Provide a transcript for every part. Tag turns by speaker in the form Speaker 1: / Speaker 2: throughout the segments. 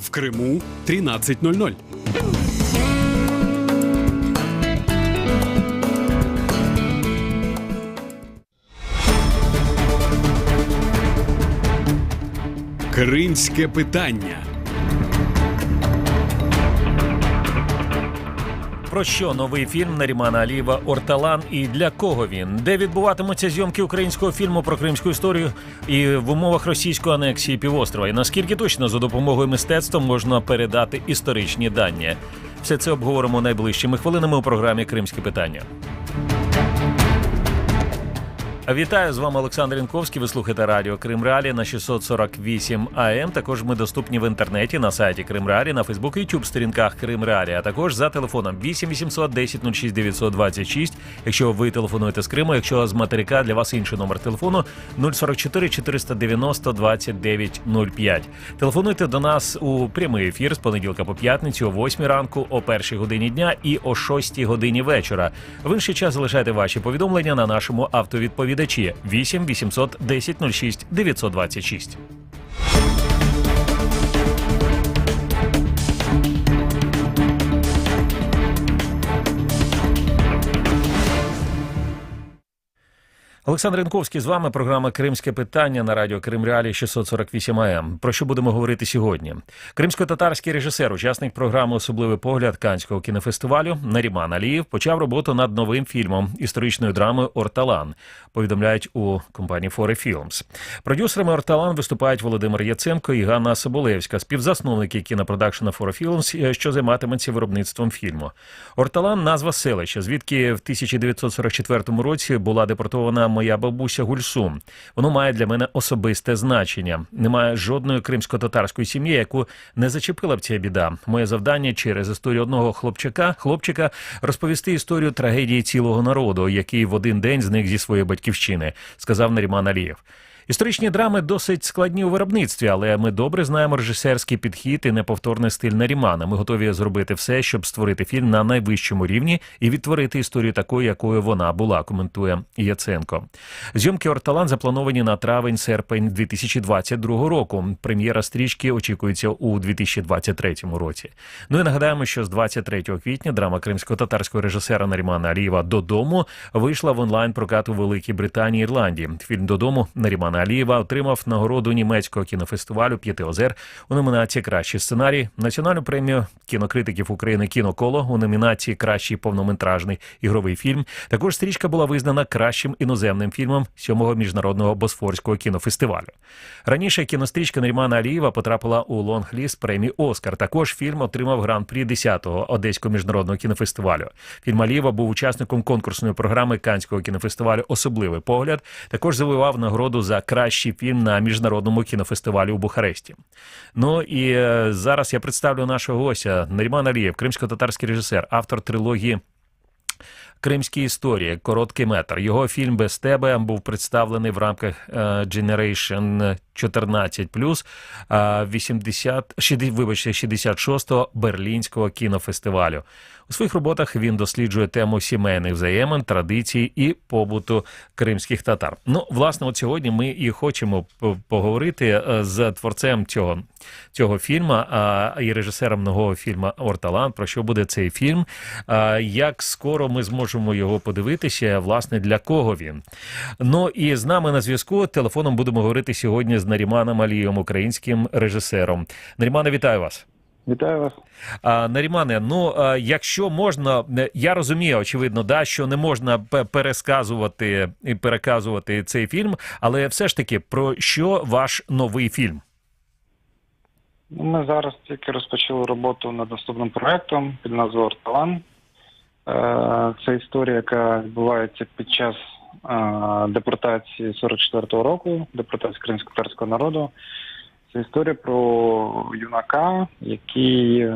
Speaker 1: В Криму 13:00. Кримське питання.
Speaker 2: Про що новий фільм Нарімана Алієва «Орталан» і для кого він? Де відбуватимуться зйомки українського фільму про кримську історію і в умовах російської анексії півострова? І наскільки точно за допомогою мистецтва можна передати історичні дані? Все це обговоримо найближчими хвилинами у програмі «Кримське питання». Вітаю, з вами Олександр Янковський. Ви слухаєте радіо Крим Реалії на 648 АМ. Також ми доступні в інтернеті на сайті Крим Реалії, на Фейсбук і Ютуб сторінках Крим Реалії, а також за телефоном 8 800 10 06 926. Якщо ви телефонуєте з Криму, якщо з материка, для вас інший номер телефону 044 490 29 05. Телефонуйте до нас у прямий ефір з понеділка по п'ятницю о 8 ранку, о 1 годині дня і о 6 годині вечора. В інший час залишайте ваші повідомлення на нашому автовідповідачі 8 800 10 06 926. Олександр Янковський з вами, програма «Кримське питання» на радіо Крим Реалії 648 АМ. Про що будемо говорити сьогодні? Кримсько-татарський режисер, учасник програми «Особливий погляд» Каннського кінофестивалю Наріман Алієв почав роботу над новим фільмом історичною драмою «Орталан», повідомляють у компанії «Форе Філмс». Продюсерами «Орталан» виступають Володимир Яценко і Ганна Соболевська, співзасновники кінопродакшена «Форе Філмс», що займатиметься виробництвом фільму. «Орталан» – назва селища, звідки в 1944 році була депортована моя бабуся Гульсум. Воно має для мене особисте значення. Немає жодної кримсько-татарської сім'ї, яку не зачепила б ця біда. Моє завдання через історію одного хлопчика розповісти історію трагедії цілого народу, який в один день зник зі своєї батьківщини, сказав Наріман Алієв. Історичні драми досить складні у виробництві, але ми добре знаємо режисерський підхід і неповторний стиль Нарімана. Ми готові зробити все, щоб створити фільм на найвищому рівні і відтворити історію такою, якою вона була, коментує Яценко. Зйомки «Орталан» заплановані на травень-серпень 2022 року. Прем'єра стрічки очікується у 2023 році. Ну і нагадаємо, що з 23 квітня драма кримсько-татарського режисера Нарімана Алієва «Додому» вийшла в онлайн-прокат у Великій Британії і Ірландії. Фільм «Додому» Нарімана Алієва отримав нагороду німецького кінофестивалю «П'яти озер» у номінації «Кращий сценарій», національну премію кінокритиків України «Кіноколо» у номінації «Кращий повнометражний ігровий фільм». Також стрічка була визнана кращим іноземним фільмом 7-го міжнародного Босфорського кінофестивалю. Раніше кінострічка Нарімана Алієва потрапила у лонг-ліст премії «Оскар». Також фільм отримав гран-прі 10-го Одеського міжнародного кінофестивалю. Фільм Алієва був учасником конкурсної програми Каннського кінофестивалю «Особливий погляд». Також завоював нагороду за кращий фільм на міжнародному кінофестивалі у Бухаресті. Ну і зараз я представлю нашого гостя. Наріман Алієв, кримсько-татарський режисер, автор трилогії «Кримські історії», короткий метр. Його фільм «Без тебе» був представлений в рамках Generation 14+, 66-го Берлінського кінофестивалю. У своїх роботах він досліджує тему сімейних взаємин, традицій і побуту кримських татар. Ну, власне, от сьогодні ми і хочемо поговорити з творцем цього фільму і режисером нового фільму «Орталан», про що буде цей фільм, як скоро ми зможемо його подивитися, власне, для кого він. Ну, і з нами на зв'язку телефоном будемо говорити сьогодні з Наріманом Алієвим, українським режисером. Нарімане, вітаю вас.
Speaker 3: Вітаю вас.
Speaker 2: Нарімане, ну, якщо можна, я розумію, очевидно, що не можна пересказувати і переказувати цей фільм, але все ж таки, про що ваш новий фільм?
Speaker 3: Ми зараз тільки розпочали роботу над наступним проєктом під назвою «Орталан». Це історія, яка відбувається під час депортації 44-го року, депортації кримсько-татарського народу. Це історія про юнака, який,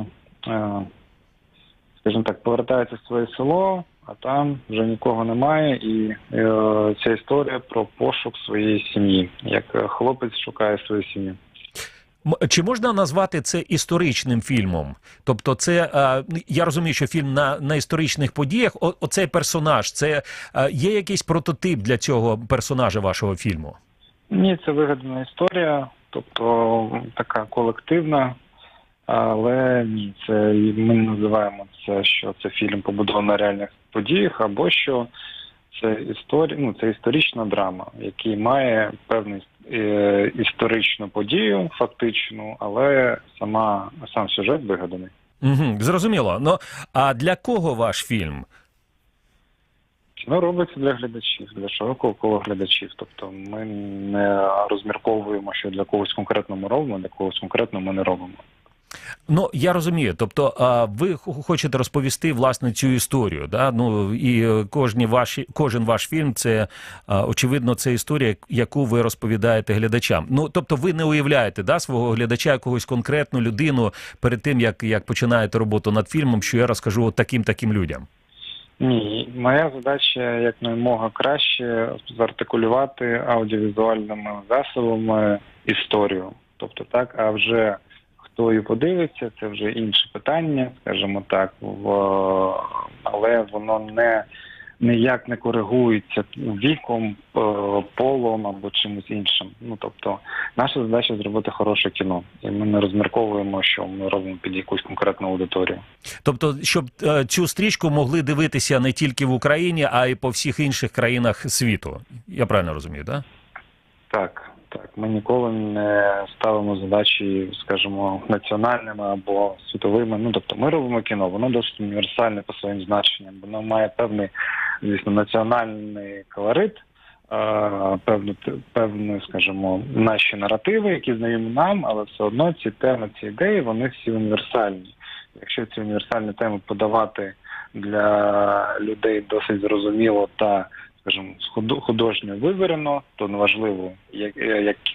Speaker 3: скажімо так, повертається в своє село, а там вже нікого немає. І ця історія про пошук своєї сім'ї, як хлопець шукає свою сім'ю.
Speaker 2: Чи можна назвати це історичним фільмом? Тобто це, я розумію, що фільм на історичних подіях, оцей персонаж, це є якийсь прототип для цього персонажа вашого фільму?
Speaker 3: Ні, це вигадана історія, тобто така колективна. Але ні, це ми не називаємо це, що це фільм побудований на реальних подіях, або що це це історична драма, який має певну історичну подію, фактичну, але сам сюжет вигаданий.
Speaker 2: Угу, зрозуміло. Ну, а для кого ваш фільм?
Speaker 3: Кіно робиться для глядачів, для широкого кола глядачів. Тобто ми не розмірковуємо, що для когось конкретно ми робимо, для когось конкретно ми не робимо.
Speaker 2: Ну, я розумію. Тобто, ви хочете розповісти, власне, цю історію, да? Ну, і кожен ваш фільм, це, очевидно, це історія, яку ви розповідаєте глядачам. Ну, тобто, ви не уявляєте, да, свого глядача, якогось конкретну людину перед тим, як починаєте роботу над фільмом, що я розкажу от таким людям?
Speaker 3: Ні, моя задача якнаймога краще зартикулювати аудіовізуальними засобами історію. Тобто так, а вже хто її подивиться, це вже інше питання, скажімо так, але воно ніяк не коригується віком, полом або чимось іншим. Ну, тобто, наша задача зробити хороше кіно. І ми не розмірковуємо, що ми робимо під якусь конкретну аудиторію.
Speaker 2: Тобто, щоб цю стрічку могли дивитися не тільки в Україні, а й по всіх інших країнах світу. Я правильно розумію, да?
Speaker 3: Так. Ми ніколи не ставимо задачі, скажімо, національними або світовими. Ну, тобто ми робимо кіно, воно досить універсальне по своїм значенням. Воно має певний, звісно, національний колорит, певні, скажімо, наші наративи, які знайомі нам, але все одно ці теми, ці ідеї, вони всі універсальні. Якщо ці універсальні теми подавати для людей досить зрозуміло та, скажімо, художньо вивірено, то неважливо,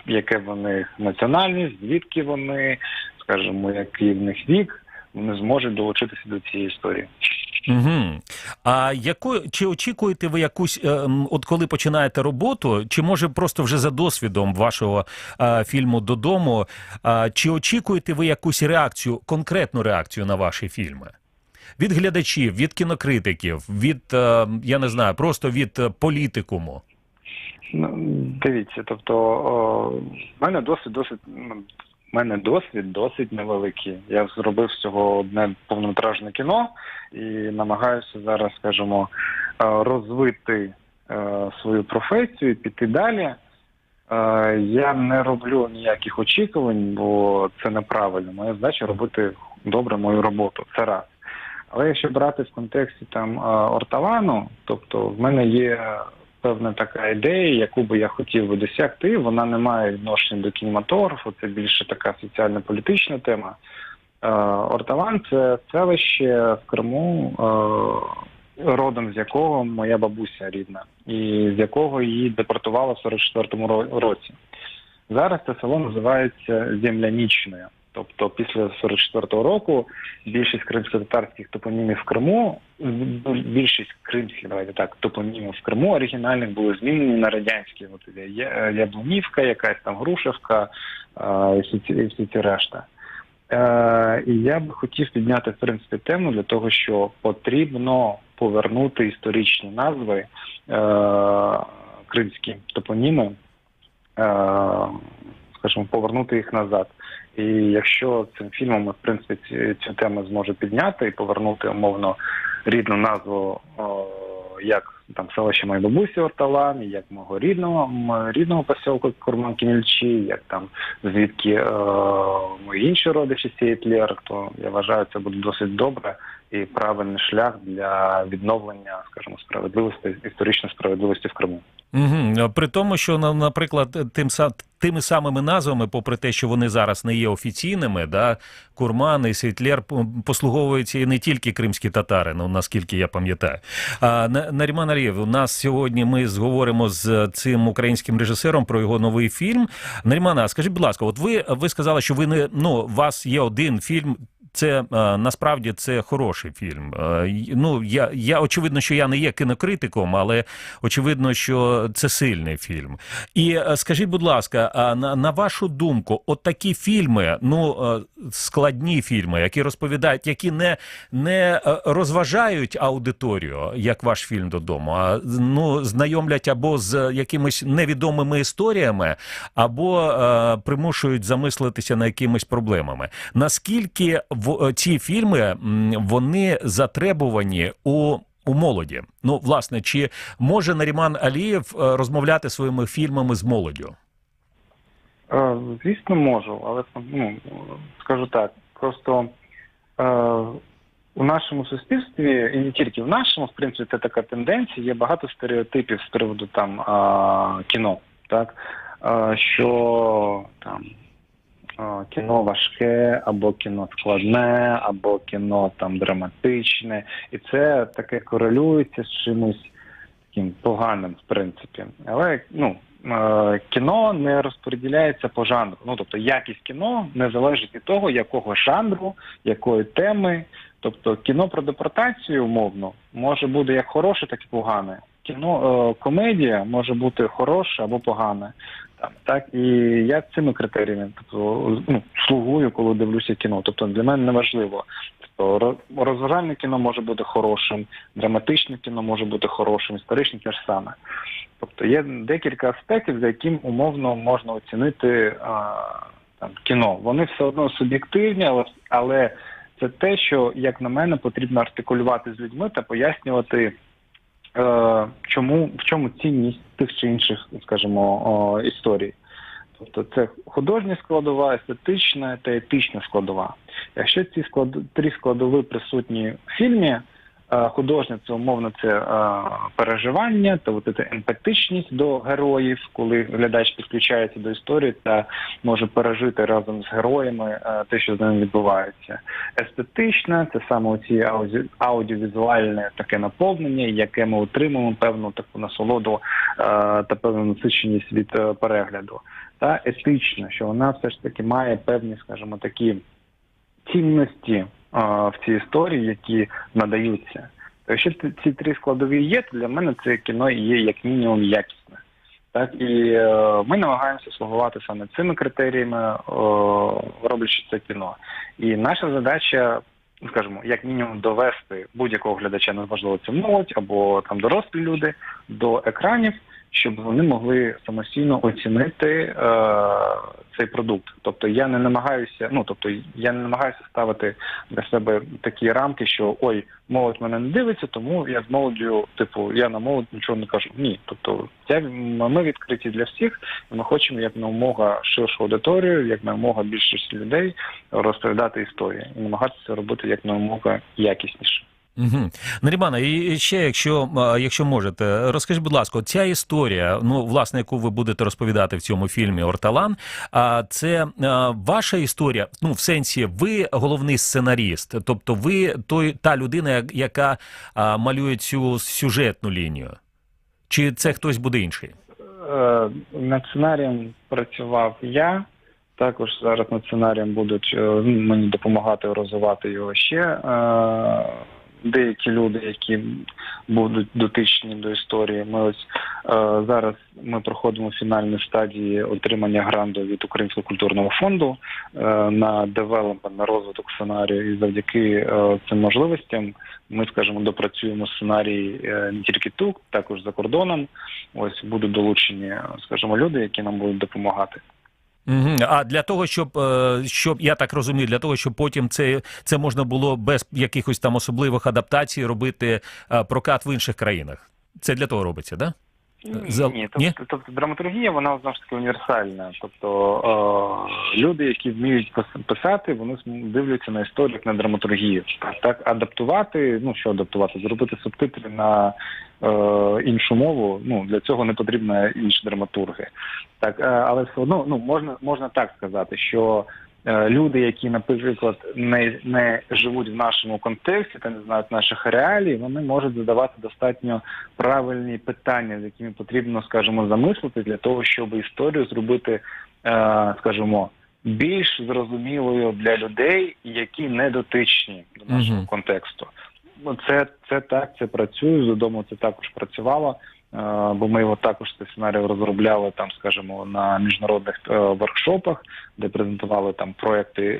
Speaker 3: яке в них національність, звідки вони, скажімо, який в них вік, вони зможуть долучитися до цієї історії.
Speaker 2: Угу. А чи очікуєте ви якусь, от коли починаєте роботу, чи може просто вже за досвідом вашого фільму «Додому», чи очікуєте ви якусь реакцію, конкретну реакцію на ваші фільми? Від глядачів, від кінокритиків, від, я не знаю, просто від політикуму?
Speaker 3: Ну, дивіться, тобто, в мене досвід досить невеликий. Я зробив всього одне повнометражне кіно і намагаюся зараз, скажімо, розвити свою професію і піти далі. Я не роблю ніяких очікувань, бо це неправильно. Моя задача робити добре мою роботу. Це раз. Але якщо брати в контексті там Орталану, тобто в мене є певна така ідея, яку би я хотів би досягти. Вона не має відношення до кінематографу, це більше така соціально-політична тема. Орталан – це селище в Криму, родом з якого моя бабуся рідна, і з якого її депортували в 44-му році. Зараз це село називається Землянічною. Тобто після 44-го року більшість кримськотатарських топонімів в Криму, більшість кримських, давайте так, топонімів в Криму оригінальних були змінені на радянські. От Яблунівка, якась там Грушевка і всі ці решта. І я би хотів підняти, в принципі, тему для того, що потрібно повернути історичні назви, кримські топоніми, скажімо, повернути їх назад. І якщо цим фільмом ми, в принципі, цю тему зможе підняти і повернути, умовно, рідну назву, як там селище моєї бабусі Орталан, як мого рідного посілку Курман-Кемельчі, як там звідки мої інші родичі Сєйтлєр, то я вважаю, це буде досить добре і правильний шлях для відновлення, скажімо, справедливості, історичної справедливості в Криму.
Speaker 2: Угу. При тому, що, наприклад, тими самими назвами, попри те, що вони зараз не є офіційними, да, Курман і Сєйтлєр послуговуються і не тільки кримські татари, ну, наскільки я пам'ятаю. Наріман Алієв, у нас сьогодні ми зговоримо з цим українським режисером про його новий фільм. Наріман, скажіть, будь ласка, от ви сказали, що ви не, у вас є один фільм, це насправді це хороший фільм. Ну, я очевидно, що я не є кінокритиком, але очевидно, що це сильний фільм. І скажіть, будь ласка, на вашу думку, от такі фільми, ну, складні фільми, які розповідають, які не розважають аудиторію, як ваш фільм «Додому», а ну, знайомлять або з якимись невідомими історіями, або примушують замислитися над якимись проблемами. Наскільки ці фільми, вони затребувані у молоді? Ну, власне, чи може Наріман Алієв розмовляти своїми фільмами з молоддю?
Speaker 3: Звісно, можу, але ну, скажу так, просто у нашому суспільстві, і не тільки в нашому, в принципі, це така тенденція, є багато стереотипів з приводу там кіно, так, що там кіно важке, або кіно складне, або кіно там драматичне, і це таке корелюється з чимось таким поганим, в принципі. Але, ну, кіно не розподіляється по жанру. Ну, тобто якість кіно не залежить від того, якого жанру, якої теми. Тобто кіно про депортацію, умовно, може бути як хороше, так і погане. Кіно, комедія може бути хороша або погана. Так, і я цими критеріями ну, слугую, коли дивлюся кіно. Тобто для мене не важливо. Тобто розважальне кіно може бути хорошим, драматичне кіно може бути хорошим, історичне те ж саме. Тобто є декілька аспектів, за яким умовно можна оцінити там, кіно. Вони все одно суб'єктивні, але це те, що, як на мене, потрібно артикулювати з людьми та пояснювати, в чому цінність тих чи інших, скажімо, історій. Тобто це художня складова, естетична та етична складова. Якщо ці три складові присутні в фільмі, художня, це умовно це переживання, та от ця емпатичність до героїв, коли глядач підключається до історії та може пережити разом з героями те, що з ними відбувається. Естетична, це саме оці аудіовізуальне таке наповнення, яке ми отримуємо певну таку насолоду та певну насиченість від перегляду. Та етична, що вона все ж таки має певні, скажімо, такі цінності в цій історії, які надаються. То якщо ці три складові є, то для мене це кіно є як мінімум якісне. Так, і ми намагаємося слугувати саме цими критеріями, роблячи це кіно. І наша задача, скажімо, як мінімум довести будь-якого глядача, неважливо це молодь або там дорослі люди, до екранів, щоб вони могли самостійно оцінити цей продукт. Тобто я не намагаюся ставити для себе такі рамки, що ой, молодь мене не дивиться, тому я з молоддю, я на молодь нічого не кажу. Ні. Тобто ми відкриті для всіх, і ми хочемо якомога ширшу аудиторію, якомога більшість людей розповідати історії і намагатися робити якомога якісніше.
Speaker 2: Угу. Нарімане, і ще, якщо можете, розкажіть, будь ласка, ця історія, ну, власне, яку ви будете розповідати в цьому фільмі «Орталан», це ваша історія, ну, в сенсі, ви головний сценаріст, тобто ви та людина, яка малює цю сюжетну лінію? Чи це хтось буде інший?
Speaker 3: Над сценарієм працював я. Також зараз над сценарієм будуть мені допомагати розвивати його ще деякі люди, які будуть дотичні до історії. Зараз ми проходимо фінальні стадії отримання гранту від Українського культурного фонду на девелопмент, на розвиток сценарію. І завдяки цим можливостям ми, скажімо, допрацюємо сценарій не тільки тут, також за кордоном. Ось будуть долучені, скажімо, люди, які нам будуть допомагати.
Speaker 2: А для того, щоб я так розумію, для того, щоб потім це можна було без якихось там особливих адаптацій робити прокат в інших країнах. Це для того робиться, да?
Speaker 3: Ні? Тобто драматургія, вона знову ж таки універсальна. Тобто люди, які вміють писати, вони дивляться на історію як на драматургію. Так, адаптувати, зробити субтитри на іншу мову, для цього не потрібна інші драматурги. Так, але все одно, можна так сказати, що люди, які, наприклад, не живуть в нашому контексті та не знають наших реалій, вони можуть задавати достатньо правильні питання, з якими потрібно, скажімо, замислити для того, щоб історію зробити, скажімо, більш зрозумілою для людей, які не дотичні до нашого контексту. Це так, це працює, додому це також працювало, бо ми його також цей сценарій розробляли там, скажімо, на міжнародних воркшопах, де презентували там проекти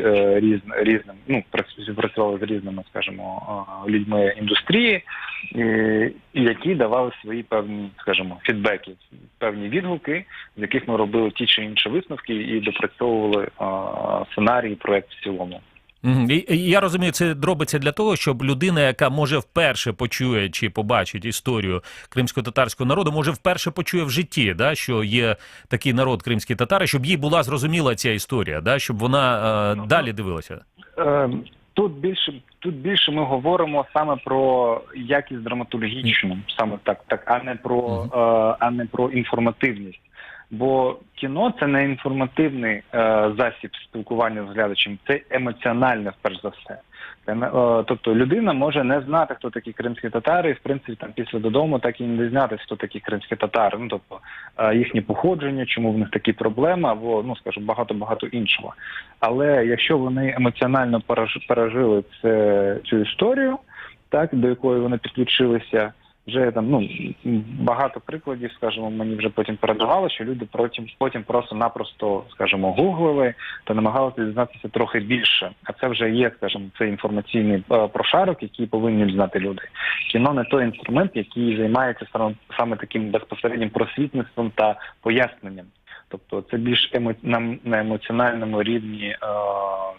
Speaker 3: різним, працювали з різними, скажімо, людьми індустрії, які давали свої певні, скажімо, фідбеки, певні відгуки, з яких ми робили ті чи інші висновки і допрацьовували сценарій, проект в цілому.
Speaker 2: І я розумію, це робиться для того, щоб людина, яка може вперше почує чи побачить історію кримсько-татарського народу, може вперше почує в житті, да, що є такий народ кримські татари, щоб їй була зрозуміла ця історія, да, щоб вона далі дивилася.
Speaker 3: Тут більше ми говоримо саме про якість драматургічну, саме так, а не про інформативність. Бо кіно – це не інформативний засіб спілкування з глядачем, це емоціональне, перш за все. Тобто людина може не знати, хто такі кримські татари, і, в принципі, там після додому так і не дізнатися, хто такі кримські татари. Тобто їхнє походження, чому в них такі проблеми, або, скажімо, багато-багато іншого. Але якщо вони емоціонально пережили цю історію, так, до якої вони підключилися, вже там, багато прикладів, скажімо, мені вже потім передавали, що люди потім просто-напросто, скажімо, гуглили та намагалися дізнатися трохи більше. А це вже є, скажімо, цей інформаційний прошарок, який повинні знати люди. Кіно не той інструмент, який займається саме таким безпосереднім просвітництвом та поясненням. Тобто це більш на емоціональному рівні,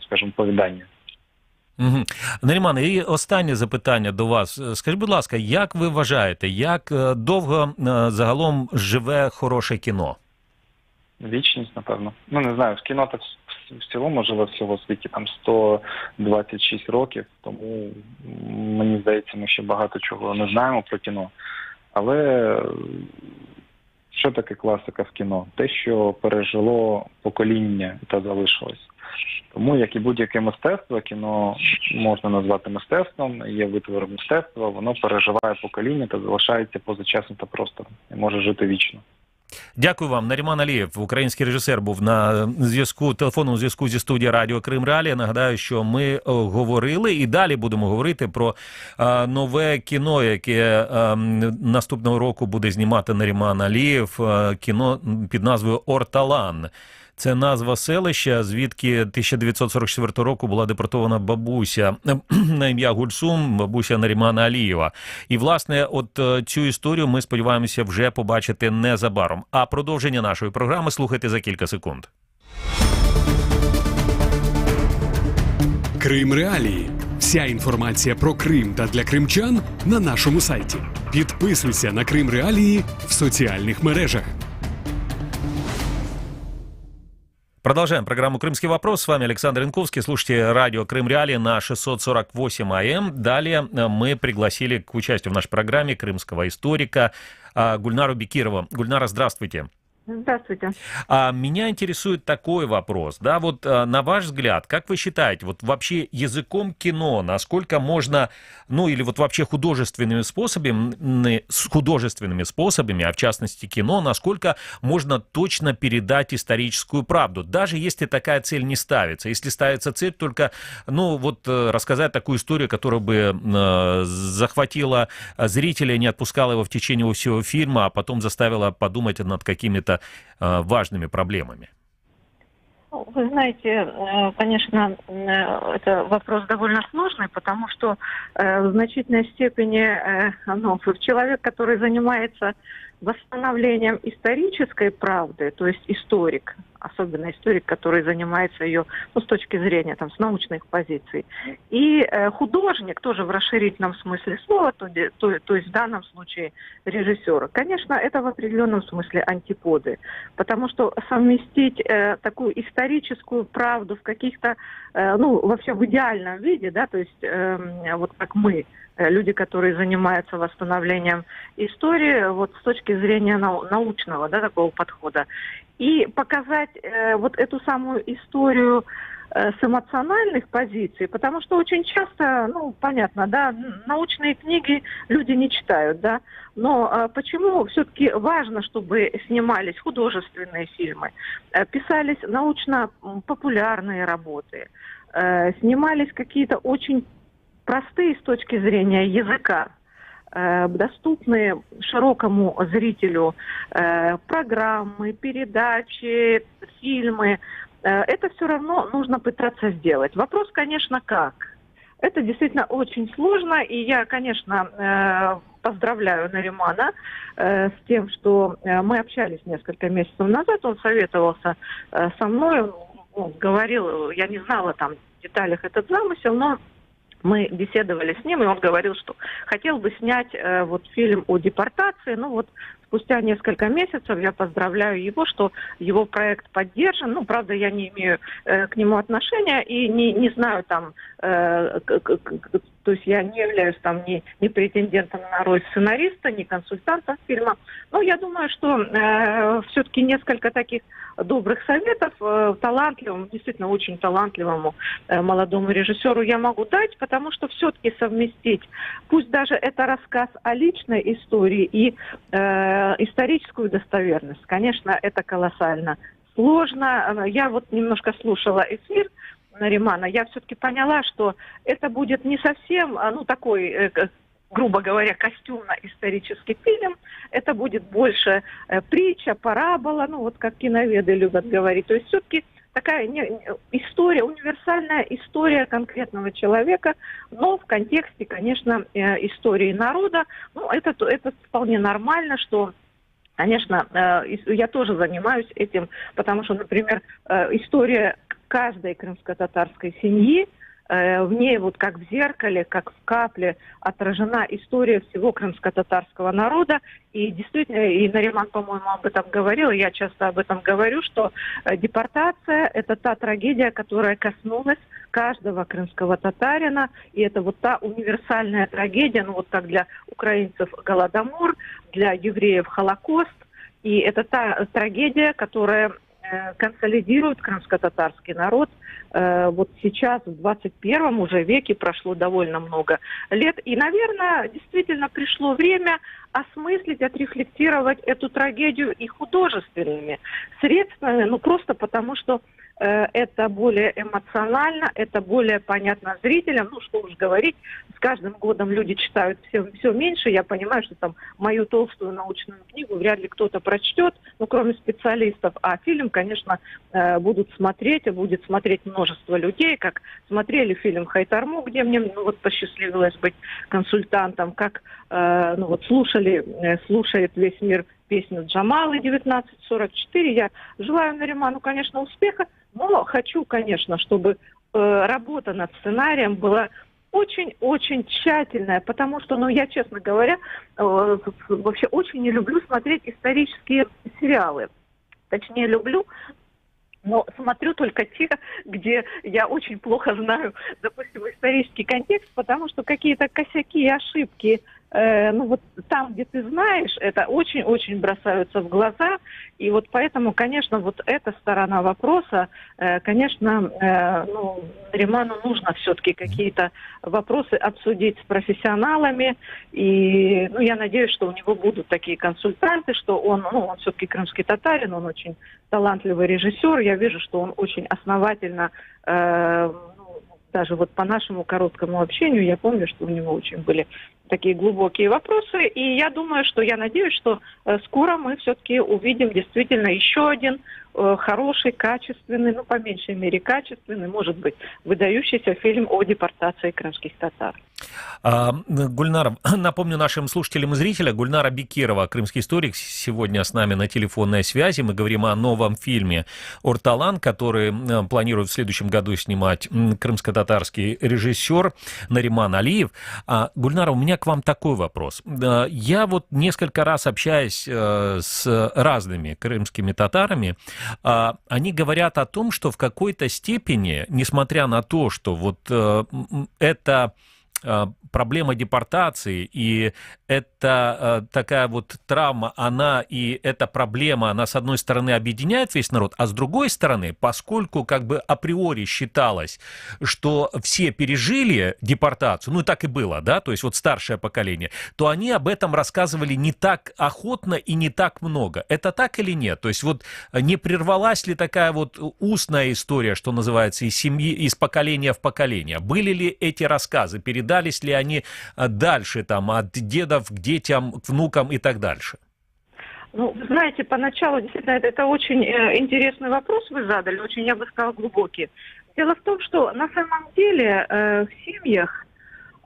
Speaker 3: скажімо, повідання.
Speaker 2: Наріман, і останнє запитання до вас. Скажіть, будь ласка, як ви вважаєте, як довго загалом живе хороше кіно?
Speaker 3: Вічність, напевно. Не знаю, в кіно так в цілому живе всього в світі там 126 років, тому мені здається, ми ще багато чого не знаємо про кіно. Але що таке класика в кіно? Те, що пережило покоління та залишилось. Тому, як і будь-яке мистецтво, кіно можна назвати мистецтвом, є витвор мистецтва, воно переживає покоління та залишається поза часом та простором і може жити вічно.
Speaker 2: Дякую вам. Наріман Алієв, український режисер, був на телефонному зв'язку зі студії Радіо Крим Реалії. Нагадаю, що ми говорили і далі будемо говорити про нове кіно, яке наступного року буде знімати Наріман Алієв, кіно під назвою «Орталан». Це назва селища, звідки 1944 року була депортована бабуся на ім'я Гульсум, бабуся Нарімана Алієва. І, власне, цю історію ми сподіваємося вже побачити незабаром. А продовження нашої програми слухайте за кілька секунд.
Speaker 1: Крим Реалії. Вся інформація про Крим та для кримчан на нашому сайті. Підписуйся на Крим Реалії в соціальних мережах.
Speaker 2: Продолжаем программу «Крымский вопрос». С вами Александр Янковский. Слушайте радио «Крым Реалии» на 648 АМ. Далее мы пригласили к участию в нашей программе крымского историка Гульнару Бекирова. Гульнара, здравствуйте.
Speaker 4: Здравствуйте.
Speaker 2: Меня интересует такой вопрос, да, на ваш взгляд, как вы считаете, вообще языком кино, насколько можно, или вообще художественными способами, а в частности кино, насколько можно точно передать историческую правду, даже если такая цель не ставится, если ставится цель только, рассказать такую историю, которая бы захватила зрителя и не отпускала его в течение всего фильма, а потом заставила подумать над какими-то важными проблемами?
Speaker 4: Вы знаете, конечно, это вопрос довольно сложный, потому что в значительной степени человек, который занимается восстановлением исторической правды, то есть историк, особенно историк, который занимается ее с точки зрения с научных позиций, и художник, тоже в расширительном смысле слова, то есть в данном случае режиссер, конечно, это в определенном смысле антиподы, потому что совместить такую историческую правду в каких-то, вообще в идеальном виде, да, то есть как мы, люди, которые занимаются восстановлением истории, с точки зрения научного, да, такого подхода, и показать эту самую историю с эмоциональных позиций, потому что очень часто, ну, понятно, да, научные книги люди не читают, да, но почему все-таки важно, чтобы снимались художественные фильмы, писались научно-популярные работы, снимались какие-то очень простые с точки зрения языка, доступные широкому зрителю программы, передачи, фильмы. Это все равно нужно пытаться сделать. Вопрос, конечно, как. Это действительно очень сложно, и я, конечно, поздравляю Наримана с тем, что мы общались несколько месяцев назад, он советовался со мной, он говорил, я не знала там в деталях этот замысел, но мы беседовали с ним, и он говорил, что хотел бы снять вот фильм о депортации. Ну вот спустя несколько месяцев я поздравляю его, что его проект поддержан. Ну, правда, я не имею к нему отношения и не знаю там, то есть я не являюсь там ни претендентом на роль сценариста, ни консультантом фильма. Но я думаю, что все-таки несколько таких добрых советов талантливому, действительно очень талантливому молодому режиссеру я могу дать, потому что все-таки совместить, пусть даже это рассказ о личной истории и историческую достоверность, конечно, это колоссально сложно. Я вот немножко слушала эфир Наримана, я все-таки поняла, что это будет не совсем, ну, такой, грубо говоря, костюмно-исторический фильм. Это будет больше притча, парабола, ну, вот как киноведы любят говорить. То есть все-таки такая история, универсальная история конкретного человека, но в контексте, конечно, истории народа. Ну, это вполне нормально, что, конечно, я тоже занимаюсь этим, потому что, например, история каждой крымско-татарской семьи, в ней вот как в зеркале, как в капле отражена история всего крымско-татарского народа. И действительно, и Нариман, по-моему, об этом говорил, и я часто об этом говорю, что депортация – это та трагедия, которая коснулась каждого крымского татарина, и это вот та универсальная трагедия, ну вот как для украинцев Голодомор, для евреев Холокост, и это та трагедия, которая консолидирует крымско-татарский народ. Вот сейчас, в 21 уже веке, прошло довольно много лет. И, наверное, действительно пришло время осмыслить, отрефлектировать эту трагедию и художественными средствами, ну просто потому что это более эмоционально, это более понятно зрителям. Ну, что уж говорить, с каждым годом люди читают все меньше. Я понимаю, что там мою толстую научную книгу вряд ли кто-то прочтет, ну, кроме специалистов. А фильм, конечно, будет смотреть множество людей, как смотрели фильм «Хайтарму», где мне вот посчастливилось быть консультантом, как слушает весь мир песню Джамалы 1944. Я желаю Нариману, конечно, успеха, но хочу, конечно, чтобы работа над сценарием была очень-очень тщательная, потому что, ну, я, честно говоря, вообще очень не люблю смотреть исторические сериалы. Точнее, люблю, но смотрю только те, где я очень плохо знаю, допустим, исторический контекст, потому что какие-то косяки и ошибки, ну вот там, где ты знаешь, это очень-очень бросаются в глаза. И вот поэтому, конечно, вот эта сторона вопроса, конечно, Нариману нужно все-таки какие-то вопросы обсудить с профессионалами. И я надеюсь, что у него будут такие консультанты, что он все-таки крымский татарин, он очень талантливый режиссер. Я вижу, что он очень основательно, даже вот по нашему короткому общению, я помню, что у него очень были такие глубокие вопросы. И я надеюсь, что скоро мы все-таки увидим действительно еще один хороший, качественный, по меньшей мере качественный, может быть, выдающийся фильм о депортации крымских татар.
Speaker 2: Гульнара, напомню нашим слушателям и зрителям, Гульнара Бекирова, крымский историк, сегодня с нами на телефонной связи. Мы говорим о новом фильме «Орталан», который планирует в следующем году снимать крымско-татарский режиссер Нариман Алиев. Гульнара, у меня к вам такой вопрос. Я вот несколько раз общаюсь с разными крымскими татарами, они говорят о том, что в какой-то степени, несмотря на то, что вот это проблема депортации, и это такая вот травма, она и эта проблема, она с одной стороны объединяет весь народ, а с другой стороны, поскольку как бы априори считалось, что все пережили депортацию, ну и так и было, да, то есть вот старшее поколение, то они об этом рассказывали не так охотно и не так много. Это так или нет? То есть вот не прервалась ли такая вот устная история, что называется, из семьи, из поколения в поколение? Были ли эти рассказы, передались ли они дальше, там, от дедов к детям, к внукам и так дальше?
Speaker 4: Ну, вы знаете, поначалу, действительно, это очень интересный вопрос вы задали, очень, я бы сказала, глубокий. Дело в том, что на самом деле в семьях,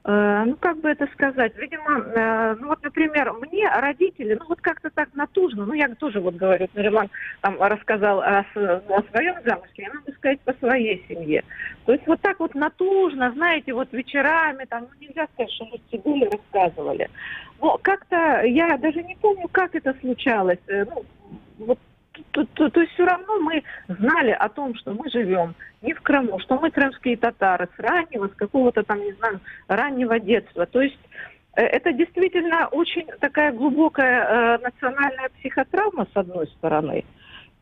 Speaker 4: ну, как бы это сказать, видимо, ну, вот, например, мне родители, ну, вот как-то так натужно, ну, я тоже вот говорю, Нариман там рассказал о своем замысле, я могу сказать по своей семье. То есть вот так вот натужно, знаете, вот вечерами, там, ну, нельзя сказать, что мы сидели, рассказывали. Но как-то, я даже не помню, как это случалось, ну, вот, то есть все равно мы знали о том, что мы живем не в Крыму, что мы крымские татары с раннего, с какого-то там, не знаю, раннего детства. То есть это действительно очень такая глубокая национальная психотравма, с одной стороны.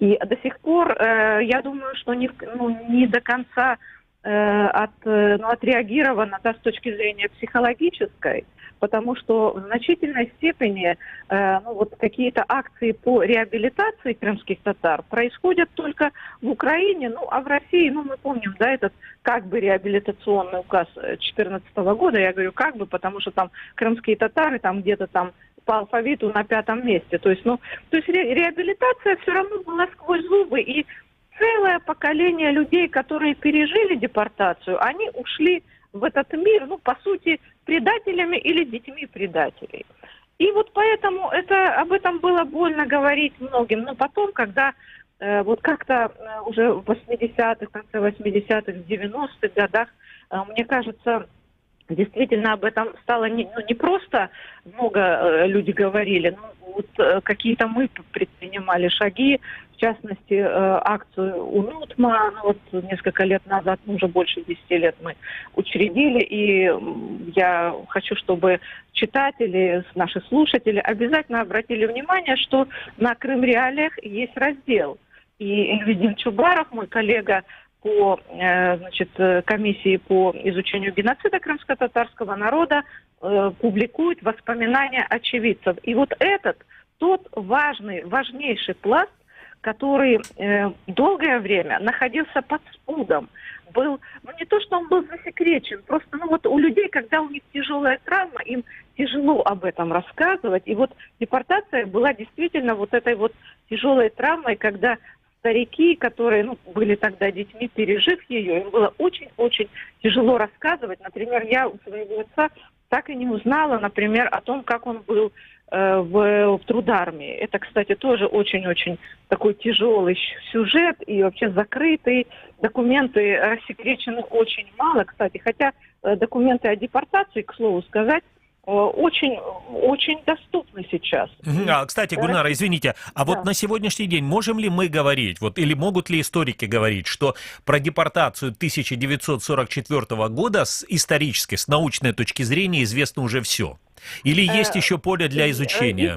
Speaker 4: И до сих пор, я думаю, что не до конца отреагировано, да, с точки зрения психологической, потому что в значительной степени ну, вот какие-то акции по реабилитации крымских татар происходят только в Украине, ну а в России, ну мы помним, да, этот как бы реабилитационный указ 2014 года, я говорю как бы, потому что там крымские татары там где-то там по алфавиту на 5-м месте, то есть реабилитация все равно была сквозь зубы, и целое поколение людей, которые пережили депортацию, они ушли в этот мир, ну, по сути, предателями или детьми предателей. И вот поэтому об этом было больно говорить многим. Но потом, когда вот как-то уже в 80-х, конце 80-х, 90-х годах, мне кажется, действительно об этом стало не просто много люди говорили, но вот какие-то мы предпринимали шаги, в частности, акцию УНУТМА, ну, вот несколько лет назад, ну, уже больше 10 лет мы учредили, и я хочу, чтобы читатели, наши слушатели обязательно обратили внимание, что на Крым-Реалиях есть раздел. И Эльвидин Чубаров, мой коллега по комиссии по изучению геноцида крымско-татарского народа, публикует воспоминания очевидцев. И вот этот тот важнейший пласт, который долгое время находился под спудом, был, ну не то, что он был засекречен, просто, ну вот у людей, когда у них тяжелая травма, им тяжело об этом рассказывать. И вот депортация была действительно вот этой вот тяжелой травмой, когда старики, которые, ну, были тогда детьми, пережив ее, им было очень-очень тяжело рассказывать. Например, я у своего отца так и не узнала, например, о том, как он был в трудармии. Это, кстати, тоже очень-очень такой тяжелый сюжет и вообще закрытый. Документы рассекречены очень мало, кстати. Хотя документы о депортации, к слову сказать, очень доступны сейчас.
Speaker 2: Кстати, Гульнара, извините, а вот на сегодняшний день можем ли мы говорить, вот, или могут ли историки говорить, что про депортацию 1944 года исторически, с научной точки зрения, известно уже все? Или есть еще поле для изучения?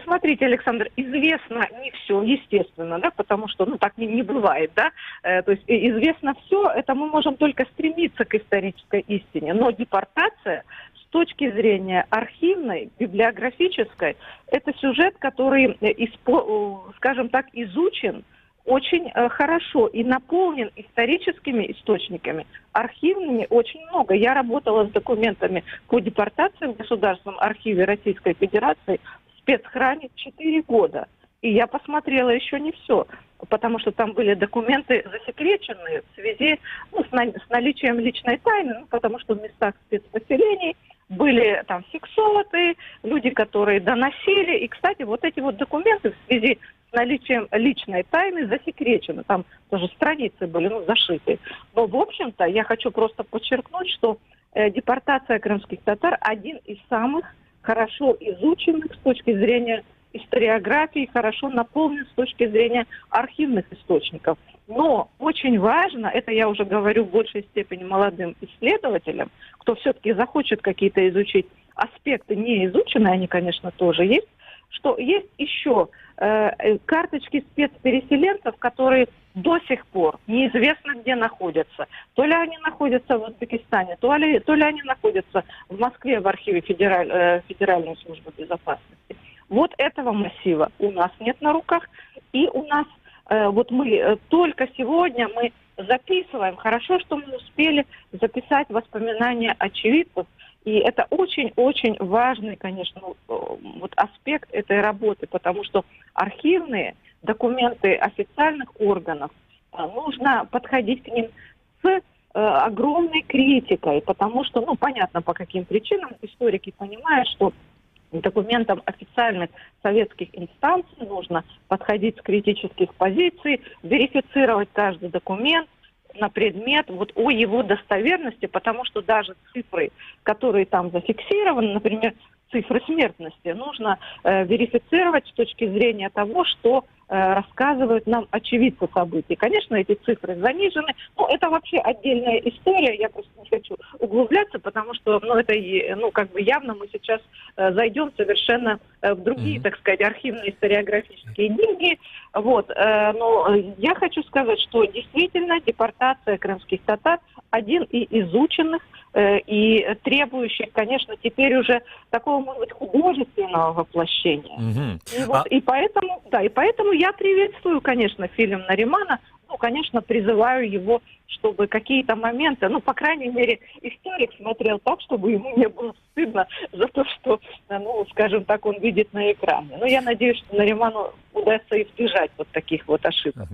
Speaker 4: Смотрите, Александр, известно не все, естественно, да, потому что, ну, так не бывает, да, то есть известно все, это мы можем только стремиться к исторической истине, но депортация с точки зрения архивной, библиографической, это сюжет, который, скажем так, изучен очень хорошо и наполнен историческими источниками, архивными очень много. Я работала с документами по депортации в Государственном архиве Российской Федерации в спецхране 4 года. И я посмотрела еще не все, потому что там были документы засекреченные в связи с наличием личной тайны, потому что в местах спецпоселений были там фиксоты, люди, которые доносили. И, кстати, вот эти вот документы в связи с наличием личной тайны засекречены. Там тоже страницы были, зашиты. Но, в общем-то, я хочу просто подчеркнуть, что депортация крымских татар один из самых хорошо изученных с точки зрения историографией хорошо наполнен с точки зрения архивных источников. Но очень важно, это я уже говорю в большей степени молодым исследователям, кто все-таки захочет какие-то изучить аспекты не изученные, они, конечно, тоже есть, что есть еще карточки спецпереселенцев, которые до сих пор неизвестно, где находятся. То ли они находятся в Узбекистане, то ли они находятся в Москве в архиве Федеральной службы безопасности. Вот этого массива у нас нет на руках, и у нас вот мы только сегодня мы записываем. Хорошо, что мы успели записать воспоминания очевидцев. И это очень-очень важный, конечно, вот аспект этой работы, потому что архивные документы официальных органов нужно подходить к ним с огромной критикой, потому что, ну, понятно, по каким причинам историки понимают, что документам официальных советских инстанций нужно подходить с критических позиций, верифицировать каждый документ на предмет вот о его достоверности, потому что даже цифры, которые там зафиксированы, например, цифры смертности, нужно верифицировать с точки зрения того, что рассказывают нам очевидцы событий. Конечно, эти цифры занижены, но это вообще отдельная история, я просто не хочу углубляться, потому что, ну, это, ну, как бы явно мы сейчас зайдем совершенно в другие, так сказать, архивные историографические книги. Вот. Но я хочу сказать, что действительно депортация крымских татар один из изученных и требующих, конечно, теперь уже такого, может быть, художественного воплощения. И поэтому я приветствую, конечно, фильм Наримана. Ну, конечно, призываю его, чтобы какие-то моменты, ну, по крайней мере, историк смотрел так, чтобы ему не было стыдно за то, что, ну, скажем так, он видит на экране. Но я надеюсь, что Нариману удастся избежать вот таких вот ошибок.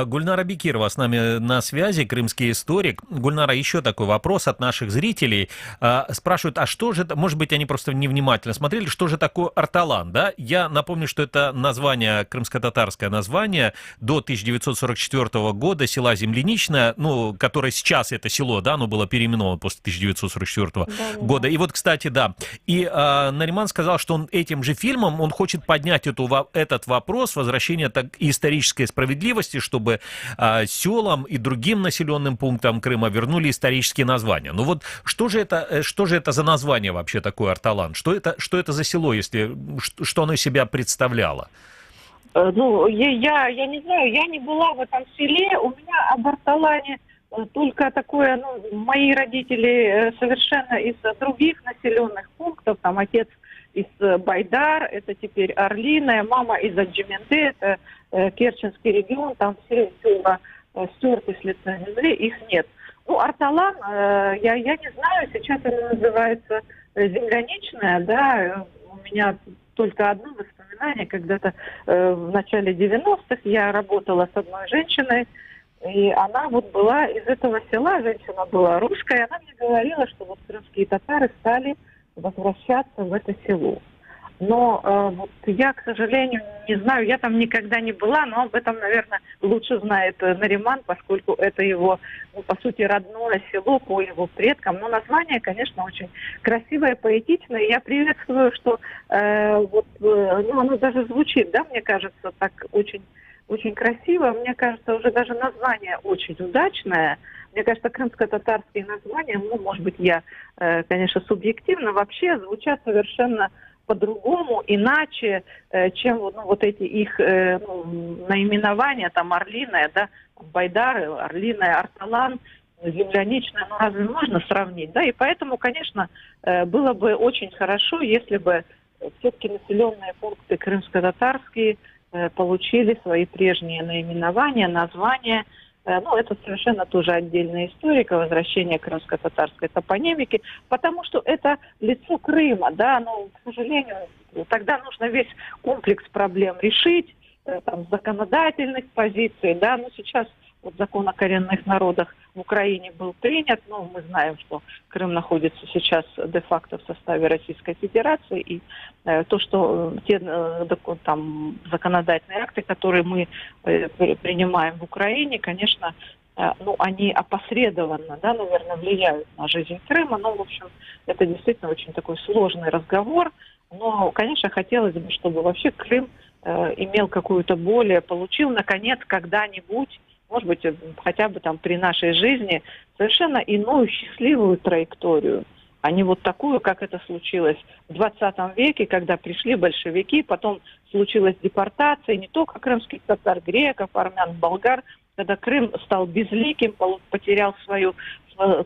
Speaker 2: Гульнара Бекирова с нами на связи, крымский историк. Гульнара, еще такой вопрос от наших зрителей. Спрашивают, а что же, может быть, они просто невнимательно смотрели, что же такое Арталан, да? Я напомню, что это название, крымско-татарское название до 1944 года села Земляничное, ну, которое сейчас это село, да, оно было переименовано после 1944 года. И вот, кстати, да, и Нариман сказал, что он этим же фильмом, он хочет поднять этот вопрос возвращения исторической справедливости, чтобы селам и другим населенным пунктам Крыма вернули исторические названия. Ну вот, что же это за название вообще такое Арталан? Что это за село, что оно из себя представляло?
Speaker 4: Ну, я не знаю, я не была в этом селе, у меня об Арталане только такое, ну, мои родители совершенно из других населенных пунктов, там отец из Байдар, это теперь Орлиная, мама из Аджименты, это Керченский регион, там все села стерты с лица земли, их нет. Ну, Арталан, я не знаю, сейчас она называется Земляничная, да, у меня только одно воспоминание, когда-то в начале 90-х я работала с одной женщиной, и она вот была из этого села, женщина была русская, она мне говорила, что вот крымские татары стали возвращаться в это село. Но вот я, к сожалению, не знаю, я там никогда не была, но об этом, наверное, лучше знает Нариман, поскольку это его, ну, по сути, родное село по его предкам. Но название, конечно, очень красивое, поэтичное. Я приветствую, что ну, оно даже звучит, да, мне кажется, так очень, очень красиво. Мне кажется, уже даже название очень удачное. Мне кажется, крымско-татарские названия, ну, может быть, я, конечно, субъективно, вообще звучат совершенно по-другому, иначе, чем, ну, вот эти их наименования, там Орлиная, да, Байдар, Орлиная, Арталан, Земляничная, ну, разве можно сравнить, да, и поэтому, конечно, было бы очень хорошо, если бы все-таки населенные пункты крымско-татарские получили свои прежние наименования, названия. Ну, это совершенно тоже отдельная историка, возвращение крымско-татарской топонимики, потому что это лицо Крыма, да, но, к сожалению, тогда нужно весь комплекс проблем решить, там, законодательных позиций, да, но сейчас вот закон о коренных народах в Украине был принят, но мы знаем, что Крым находится сейчас де-факто в составе Российской Федерации, и то, что те там законодательные акты, которые мы принимаем в Украине, конечно, ну, они опосредованно, да, наверное, влияют на жизнь Крыма. Ну, в общем, это действительно очень такой сложный разговор. Но, конечно, хотелось бы, чтобы вообще Крым имел какую-то более, получил, наконец, когда-нибудь, может быть, хотя бы там при нашей жизни, совершенно иную счастливую траекторию, а не вот такую, как это случилось в 20 веке, когда пришли большевики, потом случилась депортация не только крымских татар, греков, армян, болгар, когда Крым стал безликим, потерял свою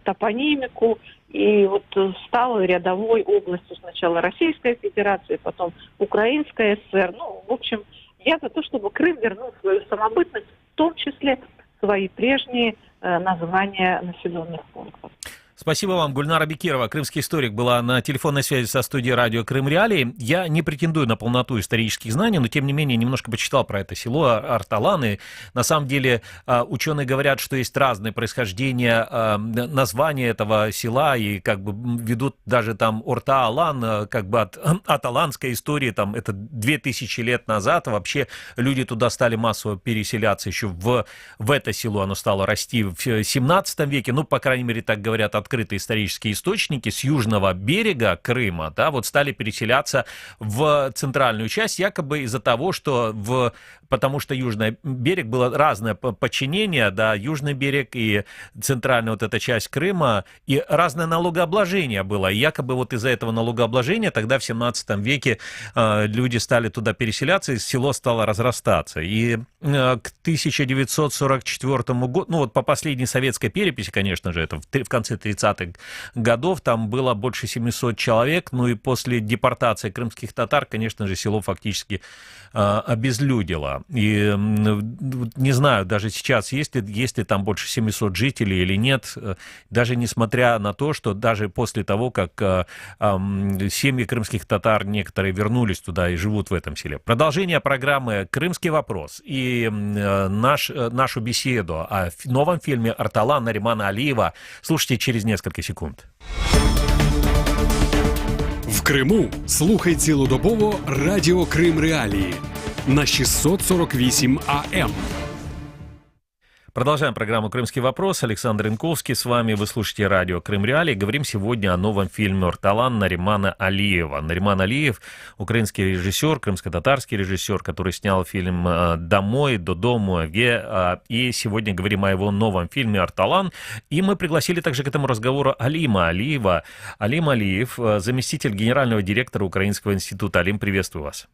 Speaker 4: топонимику и вот стал рядовой областью сначала Российской Федерации, потом Украинской ССР. Ну, в общем, я за то, чтобы Крым вернул свою самобытность, в том числе свои прежние названия населенных пунктов.
Speaker 2: Спасибо вам. Гульнара Бекирова, крымский историк, была на телефонной связи со студией радио Крым Реалии. Я не претендую на полноту исторических знаний, но тем не менее немножко почитал про это село Арталан. И на самом деле ученые говорят, что есть разные происхождения названия этого села, и как бы ведут даже там Орта-Алан, как бы от аланской истории, там это 2000 лет назад. Вообще люди туда стали массово переселяться еще в это село. Оно стало расти в 17 веке, ну, по крайней мере, так говорят открытые исторические источники, с южного берега Крыма, да, вот стали переселяться в центральную часть, якобы из-за того, что потому что южный берег было разное подчинение, да, южный берег и центральная вот эта часть Крыма, и разное налогообложение было, и якобы вот из-за этого налогообложения тогда в 17 веке люди стали туда переселяться, и село стало разрастаться, и к 1944 году, ну вот по последней советской переписи, конечно же, это в конце 30-х годов, там было больше 700 человек, ну и после депортации крымских татар, конечно же, село фактически обезлюдило. И не знаю, даже сейчас, есть ли там больше 700 жителей или нет, даже несмотря на то, что даже после того, как семьи крымских татар некоторые вернулись туда и живут в этом селе. Продолжение программы «Крымский вопрос» и нашу беседу о новом фильме «Арталан» Наримана Алиева слушайте через несколько секунд.
Speaker 1: В Криму слухай цілодобово радіо Крим Реалії на 648 АМ.
Speaker 2: Продолжаем программу «Крымский вопрос». Александр Янковский с вами. Вы слушаете радио Крым Реалии. Говорим сегодня о новом фильме «Орталан» Наримана Алиева. Нариман Алиев – украинский режиссер, крымско-татарский режиссер, который снял фильм «Домой», «Додому», и сегодня говорим о его новом фильме «Орталан». И мы пригласили также к этому разговору Алима Алиева. Алим Алиев – заместитель генерального директора Украинского института. Алим, приветствую вас.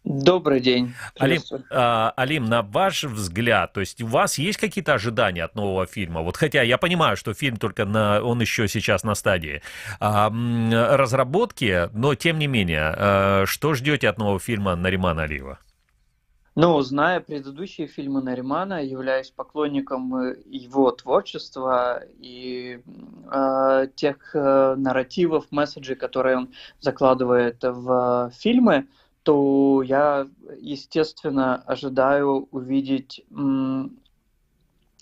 Speaker 5: Добрый день.
Speaker 2: Алим, на ваш взгляд, то есть у вас есть какие-то ожидания от нового фильма? Вот хотя я понимаю, что фильм он еще сейчас на стадии разработки, но тем не менее, что ждете от нового фильма Наримана Алиева?
Speaker 5: Ну, зная предыдущие фильмы Наримана, являюсь поклонником его творчества и тех нарративов, месседжей, которые он закладывает в фильмы, то я, естественно, ожидаю увидеть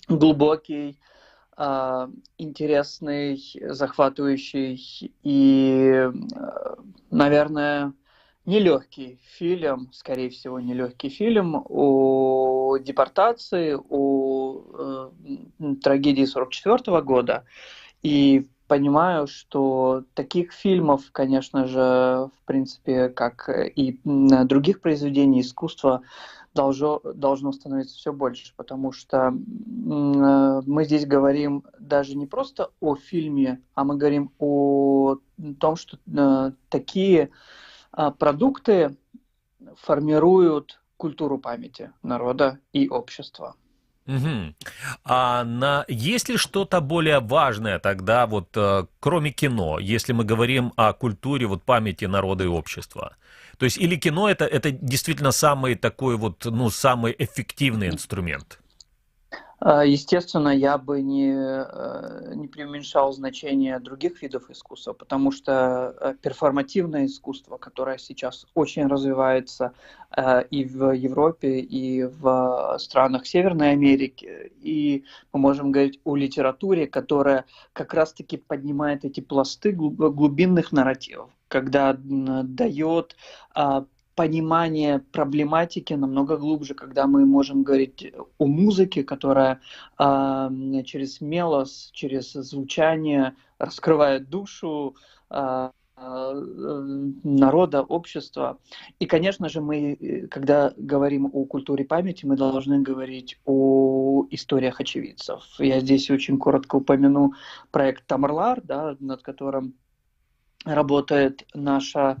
Speaker 5: глубокий, интересный, захватывающий и, наверное, нелегкий фильм, скорее всего, нелегкий фильм о депортации, о трагедии 1944 года. И понимаю, что таких фильмов, конечно же, в принципе, как и других произведений искусства, должно становиться все больше, потому что мы здесь говорим даже не просто о фильме, а мы говорим о том, что такие продукты формируют культуру памяти народа и общества.
Speaker 2: Угу. Есть ли что-то более важное тогда, вот кроме кино, если мы говорим о культуре вот, памяти народа и общества? То есть или кино это действительно самый такой вот, ну, самый эффективный инструмент?
Speaker 5: Естественно, я бы не преуменьшал значение других видов искусства, потому что перформативное искусство, которое сейчас очень развивается и в Европе, и в странах Северной Америки, и мы можем говорить о литературе, которая как раз-таки поднимает эти пласты глубинных нарративов, когда дает понимание проблематики намного глубже, когда мы можем говорить о музыке, которая через мелос, через звучание раскрывает душу народа, общества. И, конечно же, мы, когда говорим о культуре памяти, мы должны говорить о историях очевидцев. Я здесь очень коротко упомяну проект «Тамерлар», да, над которым работает наша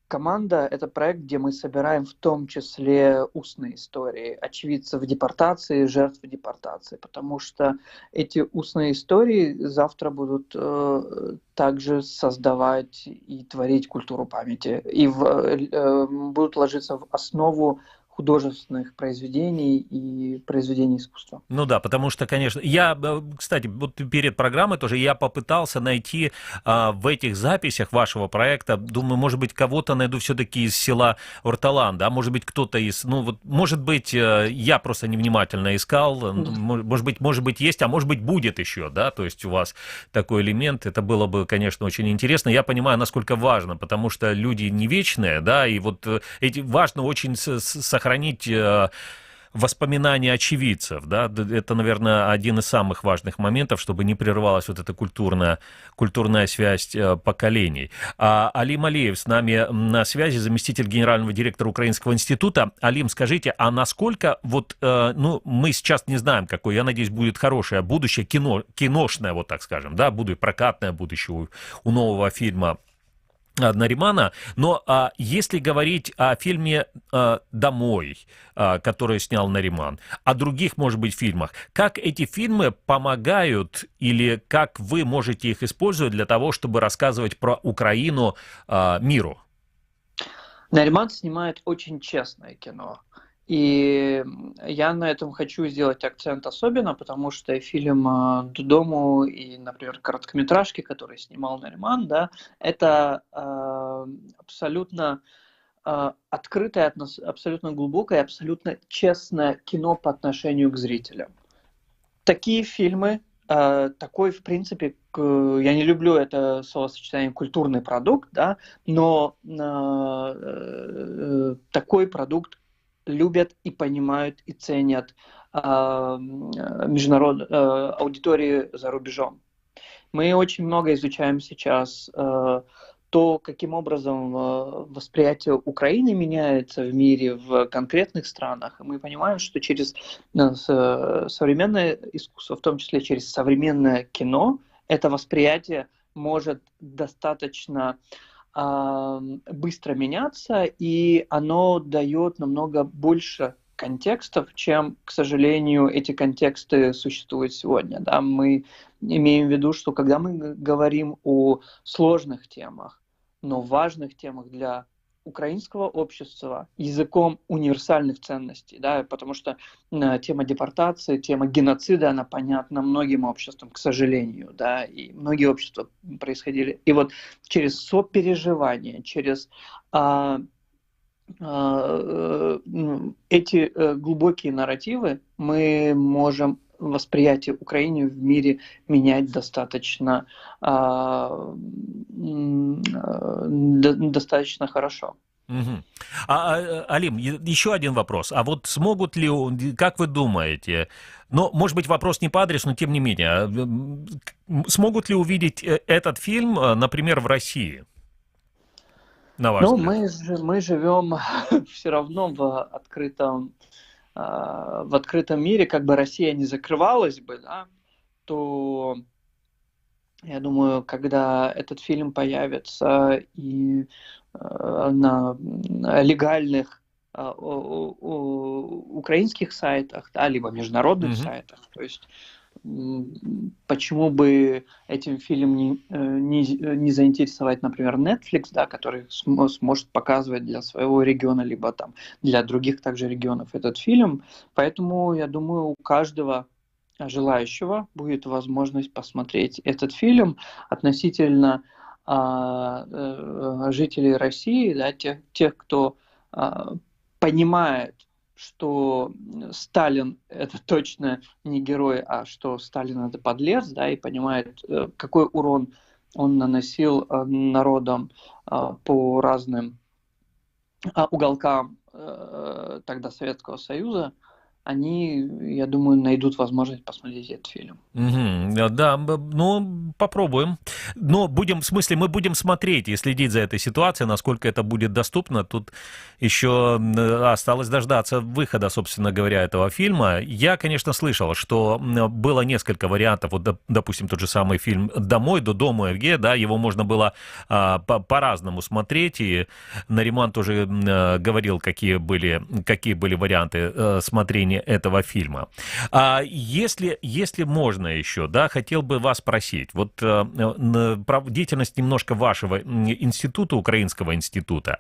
Speaker 5: команда. Это проект, где мы собираем в том числе устные истории очевидцев депортации, жертв депортации, потому что эти устные истории завтра будут также создавать и творить культуру памяти, и будут ложиться в основу художественных произведений и произведений искусства.
Speaker 2: Ну да, потому что, конечно, я, кстати, вот перед программой тоже я попытался найти в этих записях вашего проекта, думаю, может быть, кого-то найду все-таки из села Орталан, да, может быть, кто-то из, ну вот, может быть, я просто невнимательно искал, может быть, есть, а может быть, будет еще, да, то есть у вас такой элемент, это было бы, конечно, очень интересно. Я понимаю, насколько важно, потому что люди не вечные, да, и вот важно очень сохранить воспоминания очевидцев, да, это, наверное, один из самых важных моментов, чтобы не прервалась вот эта культурная связь поколений. Алим Алиев с нами на связи, заместитель генерального директора Украинского института. Алим, скажите, а насколько вот, ну, мы сейчас не знаем, какое, я надеюсь, будет хорошее будущее, киношное, вот так скажем, да, будет прокатное будущее у нового фильма Наримана, но если говорить о фильме «Домой», который снял Нариман, о других, может быть, фильмах, как эти фильмы помогают или как вы можете их использовать для того, чтобы рассказывать про Украину миру?
Speaker 5: Нариман снимает очень честное кино. И я на этом хочу сделать акцент особенно, потому что фильм «Додому» и, например, короткометражки, которые снимал Нариман, да, это абсолютно открытое, абсолютно глубокое, абсолютно честное кино по отношению к зрителям. Такие фильмы, такой, в принципе, я не люблю это словосочетание «культурный продукт», да, но такой продукт любят и понимают и ценят аудитории за рубежом. Мы очень много изучаем сейчас то, каким образом восприятие Украины меняется в мире, в конкретных странах. И мы понимаем, что через современное искусство, в том числе через современное кино, это восприятие может достаточно быстро меняться, и оно дает намного больше контекстов, чем, к сожалению, эти контексты существуют сегодня. Да? Мы имеем в виду, что когда мы говорим о сложных темах, но важных темах для украинского общества, языком универсальных ценностей, да, потому что тема депортации, тема геноцида, она понятна многим обществам, к сожалению, да, и многие общества происходили. И вот через сопереживание, через эти глубокие нарративы мы можем восприятие Украины в мире менять достаточно хорошо.
Speaker 2: Угу. Алим, еще один вопрос. А вот смогут ли, как вы думаете, ну, может быть, вопрос не по адресу, но тем не менее, смогут ли увидеть этот фильм, например, в России? На ваш взгляд?
Speaker 5: Мы живем все равно в открытом мире, как бы Россия не закрывалась бы, да, то я думаю, когда этот фильм появится и на легальных украинских сайтах, да, либо международных сайтах, то есть почему бы этим фильмом не заинтересовать, например, Netflix, да, который сможет показывать для своего региона, либо там для других также регионов этот фильм. Поэтому, я думаю, у каждого желающего будет возможность посмотреть этот фильм относительно жителей России, да, тех, кто понимает, что Сталин — это точно не герой, а что Сталин — это подлец, да, и понимает, какой урон он наносил народам по разным уголка тогда Советского Союза, они, я думаю, найдут возможность посмотреть этот фильм.
Speaker 2: Да, ну, попробуем. Но будем, в смысле, мы будем смотреть и следить за этой ситуацией, насколько это будет доступно. Тут еще осталось дождаться выхода, собственно говоря, этого фильма. Я, конечно, слышал, что было несколько вариантов. Вот, допустим, тот же самый фильм «Домой», до дому Эвге, да, его можно было по-разному смотреть. И Нариман тоже говорил, какие были варианты смотрения этого фильма. Если можно еще, да, хотел бы вас спросить, вот про деятельность немножко вашего института, Украинского института.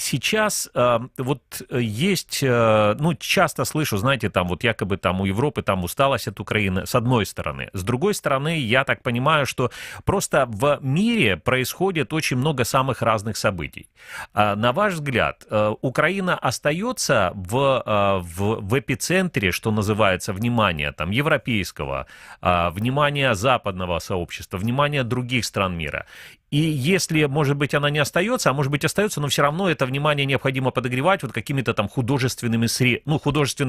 Speaker 2: Сейчас вот есть, ну, часто слышу, знаете, там вот якобы там у Европы там усталость от Украины, с одной стороны. С другой стороны, я так понимаю, что просто в мире происходит очень много самых разных событий. На ваш взгляд, Украина остается в эпицентре, что называется, внимания там европейского, внимания западного сообщества, внимания других стран мира? И если, может быть, она не остается, а может быть остается, но все равно это внимание необходимо подогревать вот какими-то там художественными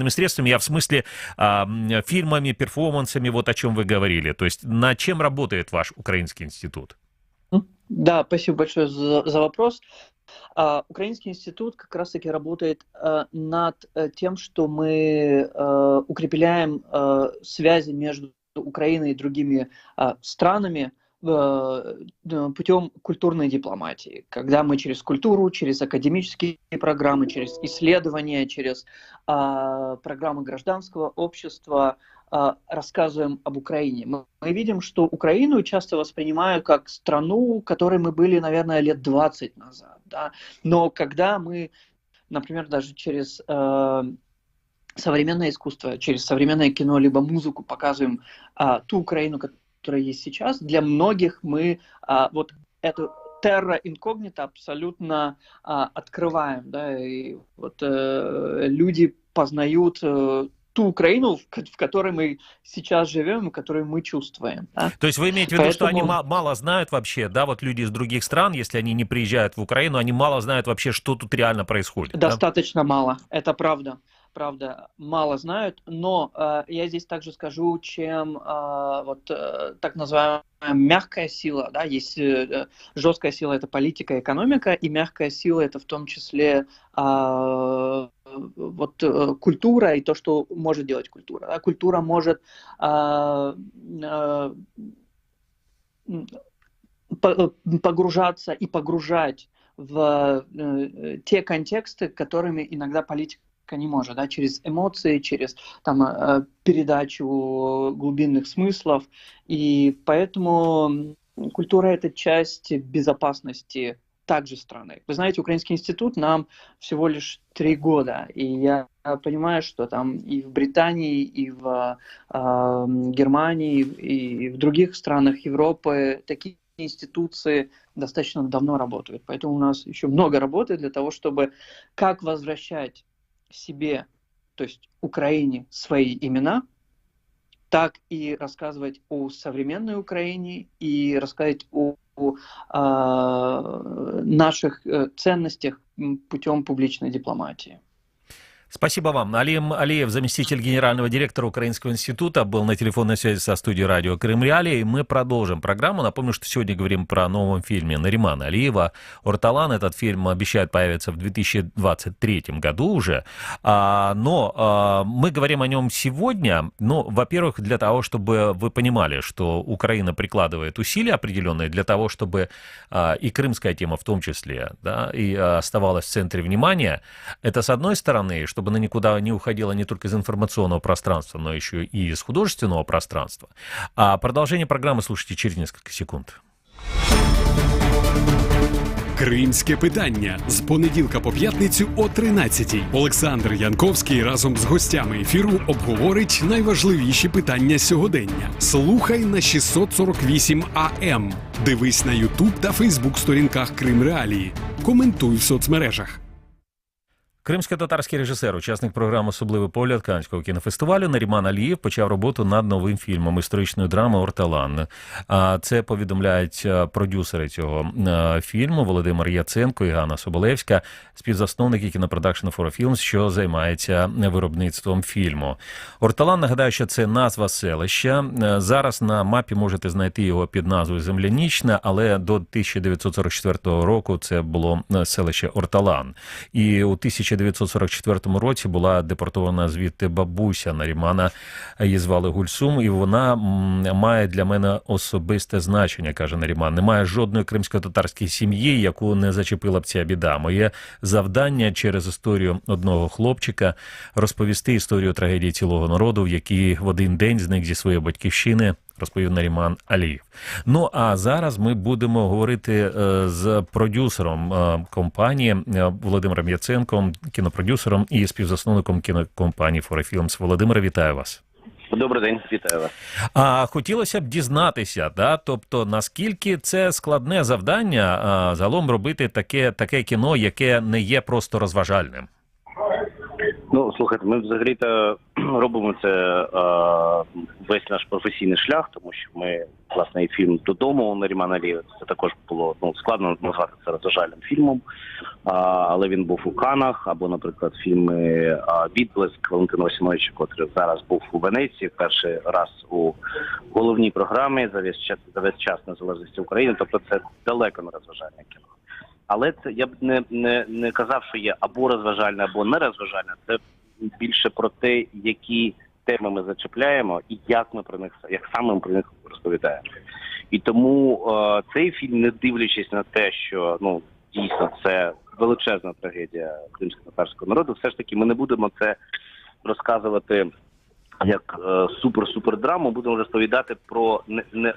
Speaker 2: средствами, я в смысле фильмами, перформансами, вот о чем вы говорили. То есть над чем работает ваш Украинский институт?
Speaker 5: Да, спасибо большое за вопрос. Украинский институт как раз-таки работает над тем, что мы укрепляем связи между Украиной и другими странами путем культурной дипломатии, когда мы через культуру, через академические программы, через исследования, через программы гражданского общества рассказываем об Украине. Мы видим, что Украину часто воспринимают как страну, которой мы были, наверное, лет 20 назад. Да? Но когда мы, например, даже через современное искусство, через современное кино, либо музыку показываем ту Украину, которая есть сейчас, для многих мы вот эту терра инкогнито абсолютно открываем, да, и вот люди познают ту Украину, в которой мы сейчас живем, и которую мы чувствуем. Да?
Speaker 2: То есть вы имеете в виду, что они мало знают вообще, да, вот люди из других стран, если они не приезжают в Украину, они мало знают вообще, что тут реально происходит?
Speaker 5: Достаточно мало, это правда. Правда, мало знают, но я здесь также скажу, чем вот так называемая мягкая сила, да, есть жесткая сила — это политика, экономика, и мягкая сила — это в том числе вот культура и то, что может делать культура. Да? Культура может погружаться и погружать в те контексты, которыми иногда политика не может, да, через эмоции, через там, передачу глубинных смыслов. И поэтому культура — это часть безопасности также страны. Вы знаете, Украинский институт нам всего лишь 3 года, и я понимаю, что там и в Британии, и в Германии, и в других странах Европы такие институции достаточно давно работают. Поэтому у нас еще много работы для того, чтобы как возвращать себе, то есть Украине, свои имена, так и рассказывать о современной Украине и рассказать о наших ценностях путем публичной дипломатии.
Speaker 2: Спасибо вам. Алим Алиев, заместитель генерального директора Украинского института, был на телефонной связи со студией радио Крым Реалии. Мы продолжим программу. Напомню, что сегодня говорим про новом фильме Наримана Алиева «Орталан». Этот фильм обещает появиться в 2023 году уже. Но мы говорим о нем сегодня. Ну, во-первых, для того, чтобы вы понимали, что Украина прикладывает усилия определенные для того, чтобы и крымская тема в том числе, да, и оставалась в центре внимания. Это с одной стороны, чтобы она никуда не уходила не только из информационного пространства, но еще и из художественного пространства. А продолжение программы слушайте через несколько секунд.
Speaker 1: Кримське питання з понеділка по п'ятницю о 13-й. Олександр Янковський разом з гостями ефіру обговорить найважливіші питання сьогодення. Слухай на 648 АМ. Дивись на YouTube та Facebook сторінках Крим Реалії. Коментуй в соцмережах.
Speaker 2: Кримсько-татарський режисер, учасник програми «Особливий погляд» Каннського кінофестивалю Наріман Алієв почав роботу над новим фільмом історичної драми «Орталан». Це повідомляють продюсери цього фільму Володимир Яценко і Ганна Соболевська, співзасновники кінопродакшн «Фора Films», що займається виробництвом фільму. «Орталан», нагадаю, що це назва селища. Зараз на мапі можете знайти його під назвою Землянічне, але до 1944 року це було селище Орталан. І у 1944 році була депортована звідти бабуся Нарімана, її звали Гульсум, і вона має для мене особисте значення, каже Наріман. Немає жодної кримсько-татарської сім'ї, яку не зачепила б ця біда. Моє завдання через історію одного хлопчика розповісти історію трагедії цілого народу, який в один день зник зі своєї батьківщини, розповів Наріман Алієв. Ну, а зараз ми будемо говорити з продюсером компанії Володимиром Яценком, кінопродюсером і співзасновником кінокомпанії «Фора Films». Володимире, вітаю вас.
Speaker 6: Добрий день, вітаю вас.
Speaker 2: А хотілося б дізнатися, тобто, наскільки це складне завдання загалом робити таке кіно, яке не є просто розважальним?
Speaker 6: Ну, слухайте, ми взагалі-то робимо це весь наш професійний шлях, тому що ми, власне, і фільм «Додому» Нарімана Алієва, це також було, складно назвати це розважальним фільмом, але він був у Каннах, або, наприклад, фільми «Відблиск» Валентина Осіновича, котрий зараз був у Венеції, перший раз у головній програмі за весь час незалежності України, тобто це далеко не розважальне кіно. Але це я б не казав, що є або розважальне, або не розважальне. Це більше про те, які теми ми зачепляємо і як саме ми про них розповідаємо. І тому цей фільм, не дивлячись на те, що дійсно це величезна трагедія кримсько-татарського народу, все ж таки ми не будемо це розказувати як супер-супер драму, будемо розповідати про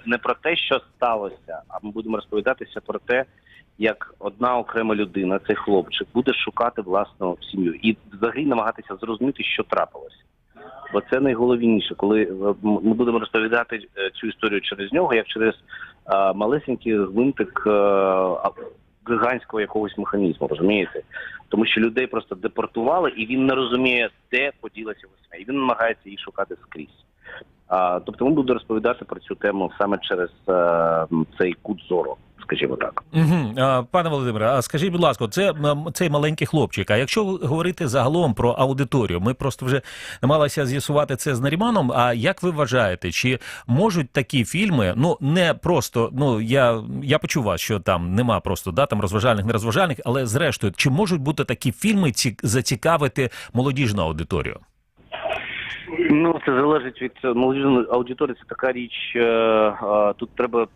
Speaker 6: не про те, що сталося, а ми будемо розповідатися про те, як одна окрема людина, цей хлопчик, буде шукати власну сім'ю і взагалі намагатися зрозуміти, що трапилося. Бо це найголовніше, коли ми будемо розповідати цю історію через нього, як через малесенький гвинтик гігантського якогось механізму, розумієте? Тому що людей просто депортували, і він не розуміє, де поділася весна, і він намагається її шукати скрізь. Тобто ми будемо розповідати про цю тему саме через цей кут зору, скажімо так.
Speaker 2: Пане Володимире, а скажіть, будь ласка, цей маленький хлопчик, а якщо говорити загалом про аудиторію, ми просто вже намагалися з'ясувати це з Наріманом, а як ви вважаєте, чи можуть такі фільми, не просто, я почув вас, що там нема просто, там розважальних, нерозважальних, але зрештою, чи можуть бути такі фільми зацікавити молодіжну аудиторію?
Speaker 6: Це залежить від молодіжної аудиторії, це така річ, тут треба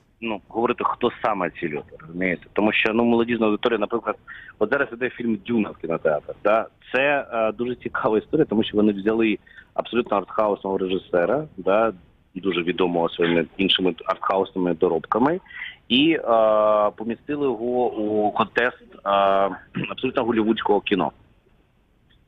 Speaker 6: говорити, хто саме ці люди, розумієте? Тому що молодіжна аудиторія, наприклад, от зараз іде фільм «Дюна» в кінотеатрах, це дуже цікава історія, тому що вони взяли абсолютно артхаусного режисера, дуже відомого своїми іншими артхаусними доробками, і помістили його у контекст абсолютно голлівудського кіно.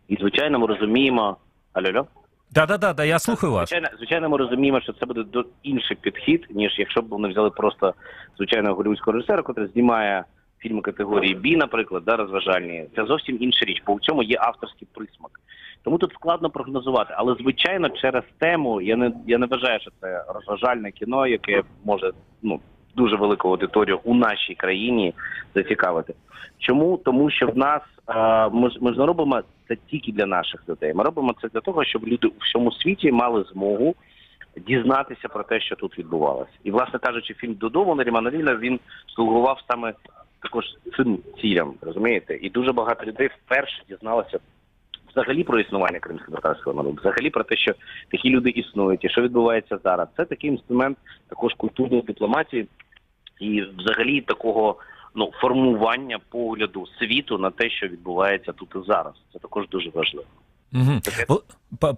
Speaker 6: І, звичайно, ми розуміємо... Алло?
Speaker 2: Да, я слухаю вас.
Speaker 6: Звичайно, ми розуміємо, що це буде інший підхід, ніж якщо б вони взяли просто звичайного голлівудського режисера, який знімає фільми категорії B, наприклад, розважальні. Це зовсім інша річ, бо у цьому є авторський присмак. Тому тут складно прогнозувати, але, звичайно, через тему я не вважаю, що це розважальне кіно, яке може, дуже велику аудиторію у нашій країні зацікавити. Чому? Тому що в нас, ми ж не робимо це тільки для наших людей. Ми робимо це для того, щоб люди у всьому світі мали змогу дізнатися про те, що тут відбувалося. І, власне кажучи, фільм «Додому» Нарімана Алієва, він слугував саме також цим цілям, розумієте? І дуже багато людей вперше дізналося взагалі про існування кримсько-татарського народу, взагалі про те, що такі люди існують і що відбувається зараз. Це такий інструмент також культурної дипломатії і взагалі такого формування погляду світу на те, що відбувається тут і зараз. Це також дуже важливо.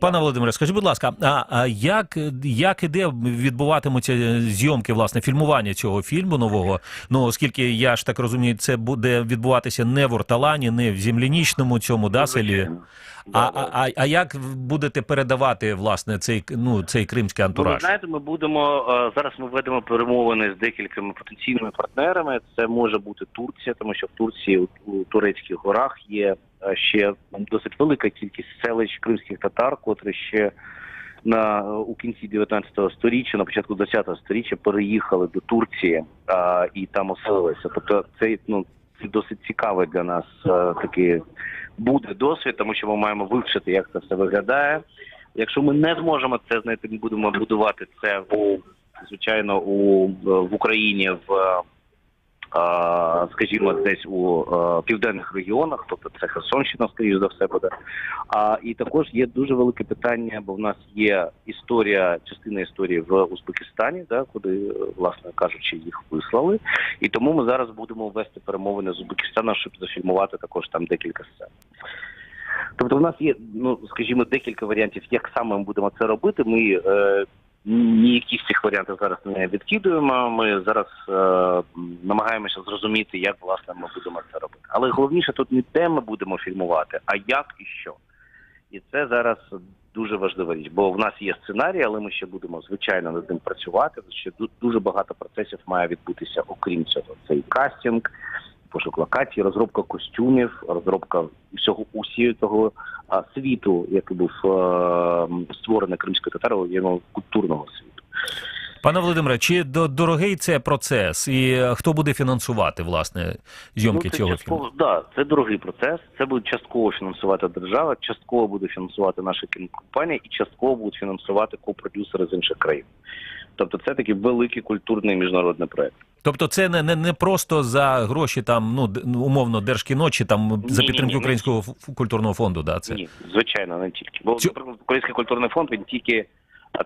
Speaker 2: Пане Володимире, скажіть, будь ласка, а як і де відбуватимуться зйомки, власне, фільмування цього фільму нового? Ну, оскільки, я ж так розумію, це буде відбуватися не в Орталані, не в Землянічному цьому, да, селі? А як будете передавати, власне, цей кримський
Speaker 6: Ну, ви
Speaker 2: антураж?
Speaker 6: знаєте, зараз ми ведемо перемовини з декількома потенційними партнерами. Це може бути Турція, тому що в Турції, у Турецьких горах є ще досить велика кількість селищ кримських татар, котрі ще у кінці 19 століття, на початку 20 століття переїхали до Турції і там оселилися. Тобто це досить цікавий для нас такий буде досвід, тому що ми маємо вивчити, як це все виглядає. Якщо ми не зможемо це знайти, ми будемо будувати це звичайно в Україні, скажімо, десь у південних регіонах, тобто це Херсонщина, скоріш за все буде. І також є дуже велике питання, бо в нас є частина історії в Узбекистані, куди, власне кажучи, їх вислали. І тому ми зараз будемо вести перемовини з Узбекистаном, щоб зафільмувати також там декілька сцен. Тобто в нас є, скажімо, декілька варіантів, як саме ми будемо це робити. Ми ніякі з цих варіантів зараз не відкидуємо. Ми зараз намагаємося зрозуміти, як, власне, ми будемо це робити. Але головніше тут не де ми будемо фільмувати, а як і що. І це зараз дуже важлива річ, бо в нас є сценарій, але ми ще будемо, звичайно, над ним працювати. Ще дуже багато процесів має відбутися окрім цього. Це і кастинг, пошук локацій, розробка костюмів, розробка усього того світу, який був створений кримською татарою, культурного світу.
Speaker 2: Пане Володимире, чи дорогий це процес? І хто буде фінансувати, власне, зйомки цього фільму?
Speaker 6: Так, це дорогий процес. Це буде частково фінансувати держава, частково буде фінансувати наша кінокомпанія і частково будуть фінансувати копродюсери з інших країн. Тобто це такий великий культурний міжнародний проєкт.
Speaker 2: Тобто це не просто за гроші там, умовно, Держкіно чи там за підтримки Українського культурного фонду, да? Це?
Speaker 6: Ні, звичайно, не тільки. Бо, наприклад, Український культурний фонд, він тільки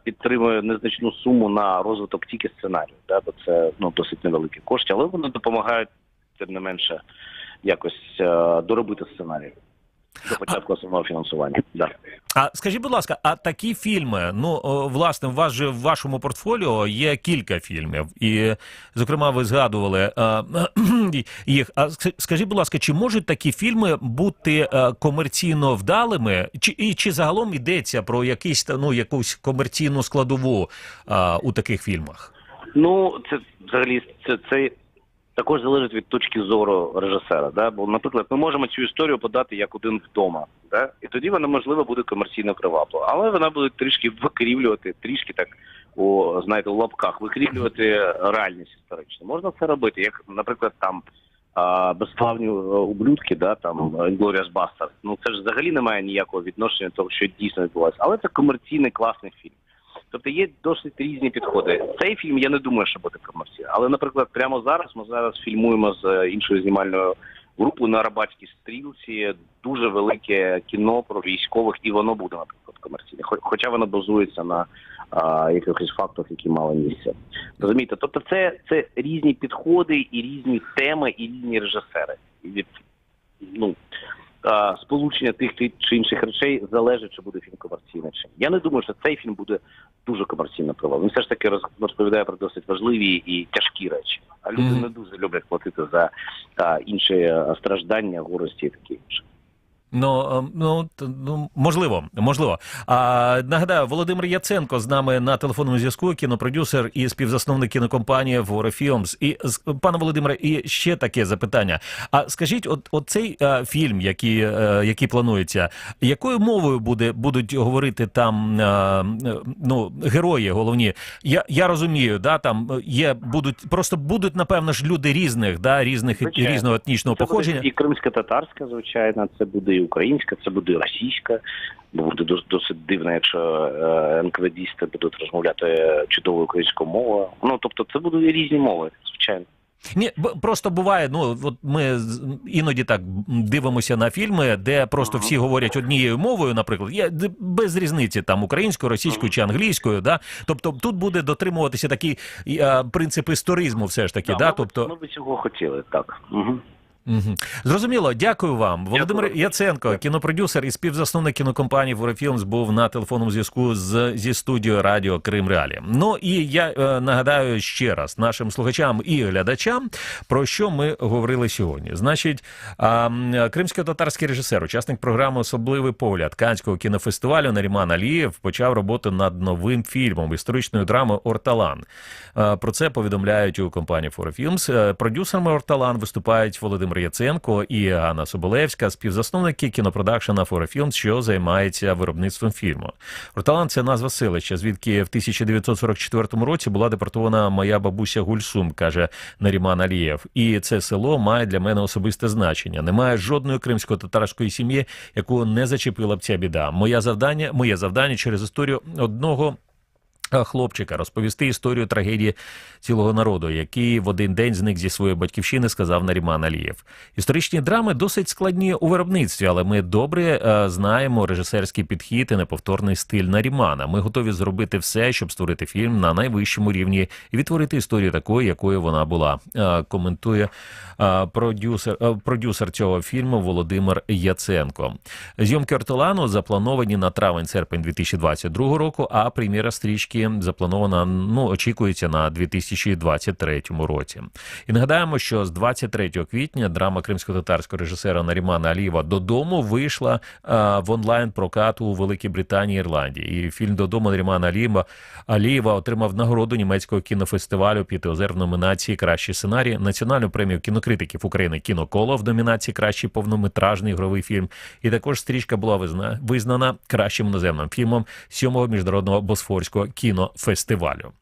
Speaker 6: підтримує незначну суму на розвиток тільки сценарію, бо це досить невеликі кошти, але вони допомагають, тим не менше, якось доробити сценарій до початку основного фінансування. Да.
Speaker 2: А скажіть, будь ласка, а такі фільми, власне, в вашому портфоліо є кілька фільмів, і, зокрема, ви згадували їх. А скажіть, будь ласка, чи можуть такі фільми бути комерційно вдалими, чи загалом йдеться про якусь комерційну складову у таких фільмах?
Speaker 6: Це взагалі це також залежить від точки зору режисера. Бо, наприклад, ми можемо цю історію подати як один вдома. І тоді вона, можливо, буде комерційно приваблива. Але вона буде трішки викривлювати, у лапках, викривлювати реальність історичну. Можна це робити, як, наприклад, там «Безславні ублюдки», там «Inglourious Basterds». Це ж взагалі не має ніякого відношення до того, що дійсно відбувається. Але це комерційний, класний фільм. Тобто є досить різні підходи. Цей фільм, я не думаю, що буде комерційний. Але, наприклад, прямо ми зараз фільмуємо з іншою знімальною групою на Арабатській стрілці дуже велике кіно про військових, і воно буде, наприклад, комерційне. Хоча воно базується на якихось фактах, які мали місце. Розумієте? Тобто це різні підходи, і різні теми, і різні режисери. Сполучення тих чи інших речей залежить, чи буде фільм комерційний чи ні. Я не думаю, що цей фільм буде дуже комерційно привабливим. Він все ж таки розповідає про досить важливі і тяжкі речі. А люди не дуже люблять платити за інші страждання, горості і таке інше.
Speaker 2: Можливо. Нагадаю, Володимир Яценко з нами на телефонному зв'язку, кінопродюсер і співзасновник кінокомпанії Vora Films. І, пане Володимире, і ще таке запитання. А скажіть, цей фільм, який планується, якою мовою будуть говорити там герої головні? Я розумію, там будуть, напевно ж, люди різного етнічного походження.
Speaker 6: Це буде і кримсько-татарська, звичайно, це буде і українська, це буде російська, бо буде досить дивно, якщо НКВДісти будуть розмовляти чудовою українською мовою. Тобто це будуть різні мови, звичайно.
Speaker 2: Ні, просто буває, ми іноді так дивимося на фільми, де просто всі говорять однією мовою, наприклад, без різниці, там, українською, російською чи англійською, Тобто тут буде дотримуватися такий принцип історизму все ж таки, Тобто...
Speaker 6: Ми б цього хотіли, так.
Speaker 2: Угу. Зрозуміло, дякую вам. Володимир Яценко, кінопродюсер і співзасновник кінокомпанії «Форефілмс», був на телефонному зв'язку зі студією радіо Крим Реалі. Ну і я нагадаю ще раз нашим слухачам і глядачам, про що ми говорили сьогодні. Значить, кримсько-татарський режисер, учасник програми «Особливий погляд» Канського кінофестивалю Наріман Алієв почав роботу над новим фільмом історичної драми «Орталан». Про це повідомляють у компанії «Форефілмс». Продюсерами «Орталан» виступають Володимир Яценко і Ганна Соболевська, співзасновники кінопродакшена «Форефілмс», що займається виробництвом фільму. «Орталан» – це назва селища, звідки в 1944 році була депортована моя бабуся Гульсум, каже Наріман Алієв. І це село має для мене особисте значення. Немає жодної кримсько-татарської сім'ї, яку не зачепила б ця біда. Моє завдання через історію одного хлопчика розповісти історію трагедії цілого народу, який в один день зник зі своєї батьківщини, сказав Наріман Алієв. Історичні драми досить складні у виробництві, але ми добре знаємо режисерський підхід і неповторний стиль Нарімана. Ми готові зробити все, щоб створити фільм на найвищому рівні і відтворити історію такою, якою вона була, коментує продюсер цього фільму Володимир Яценко. Зйомки «Орталану» заплановані на травень-серпень 2022 року, а прем'єра стрічки запланована, очікується на 2023 році. І нагадаємо, що з 23 квітня драма кримсько-татарського режисера Нарімана Алієва «Додому» вийшла в онлайн-прокат у Великій Британії і Ірландії. І фільм «Додому» Нарімана Алієва отримав нагороду німецького кінофестивалю «П'ятиозер» в номінації «Кращий сценарій», національну премію кінокритиків України «Кіноколо» в номінації «Кращий повнометражний ігровий фільм». І також стрічка була визнана кращим іноземним фільмом 7-го міжнародного Босфорського кінофестивалю.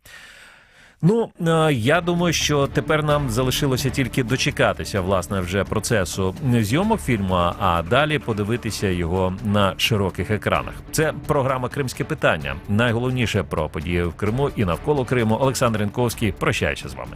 Speaker 2: Я думаю, що тепер нам залишилося тільки дочекатися, власне, вже процесу зйомок фільму, а далі подивитися його на широких екранах. Це програма «Кримське питання». Найголовніше про події в Криму і навколо Криму. Олександр Янковський. Прощаюся з вами.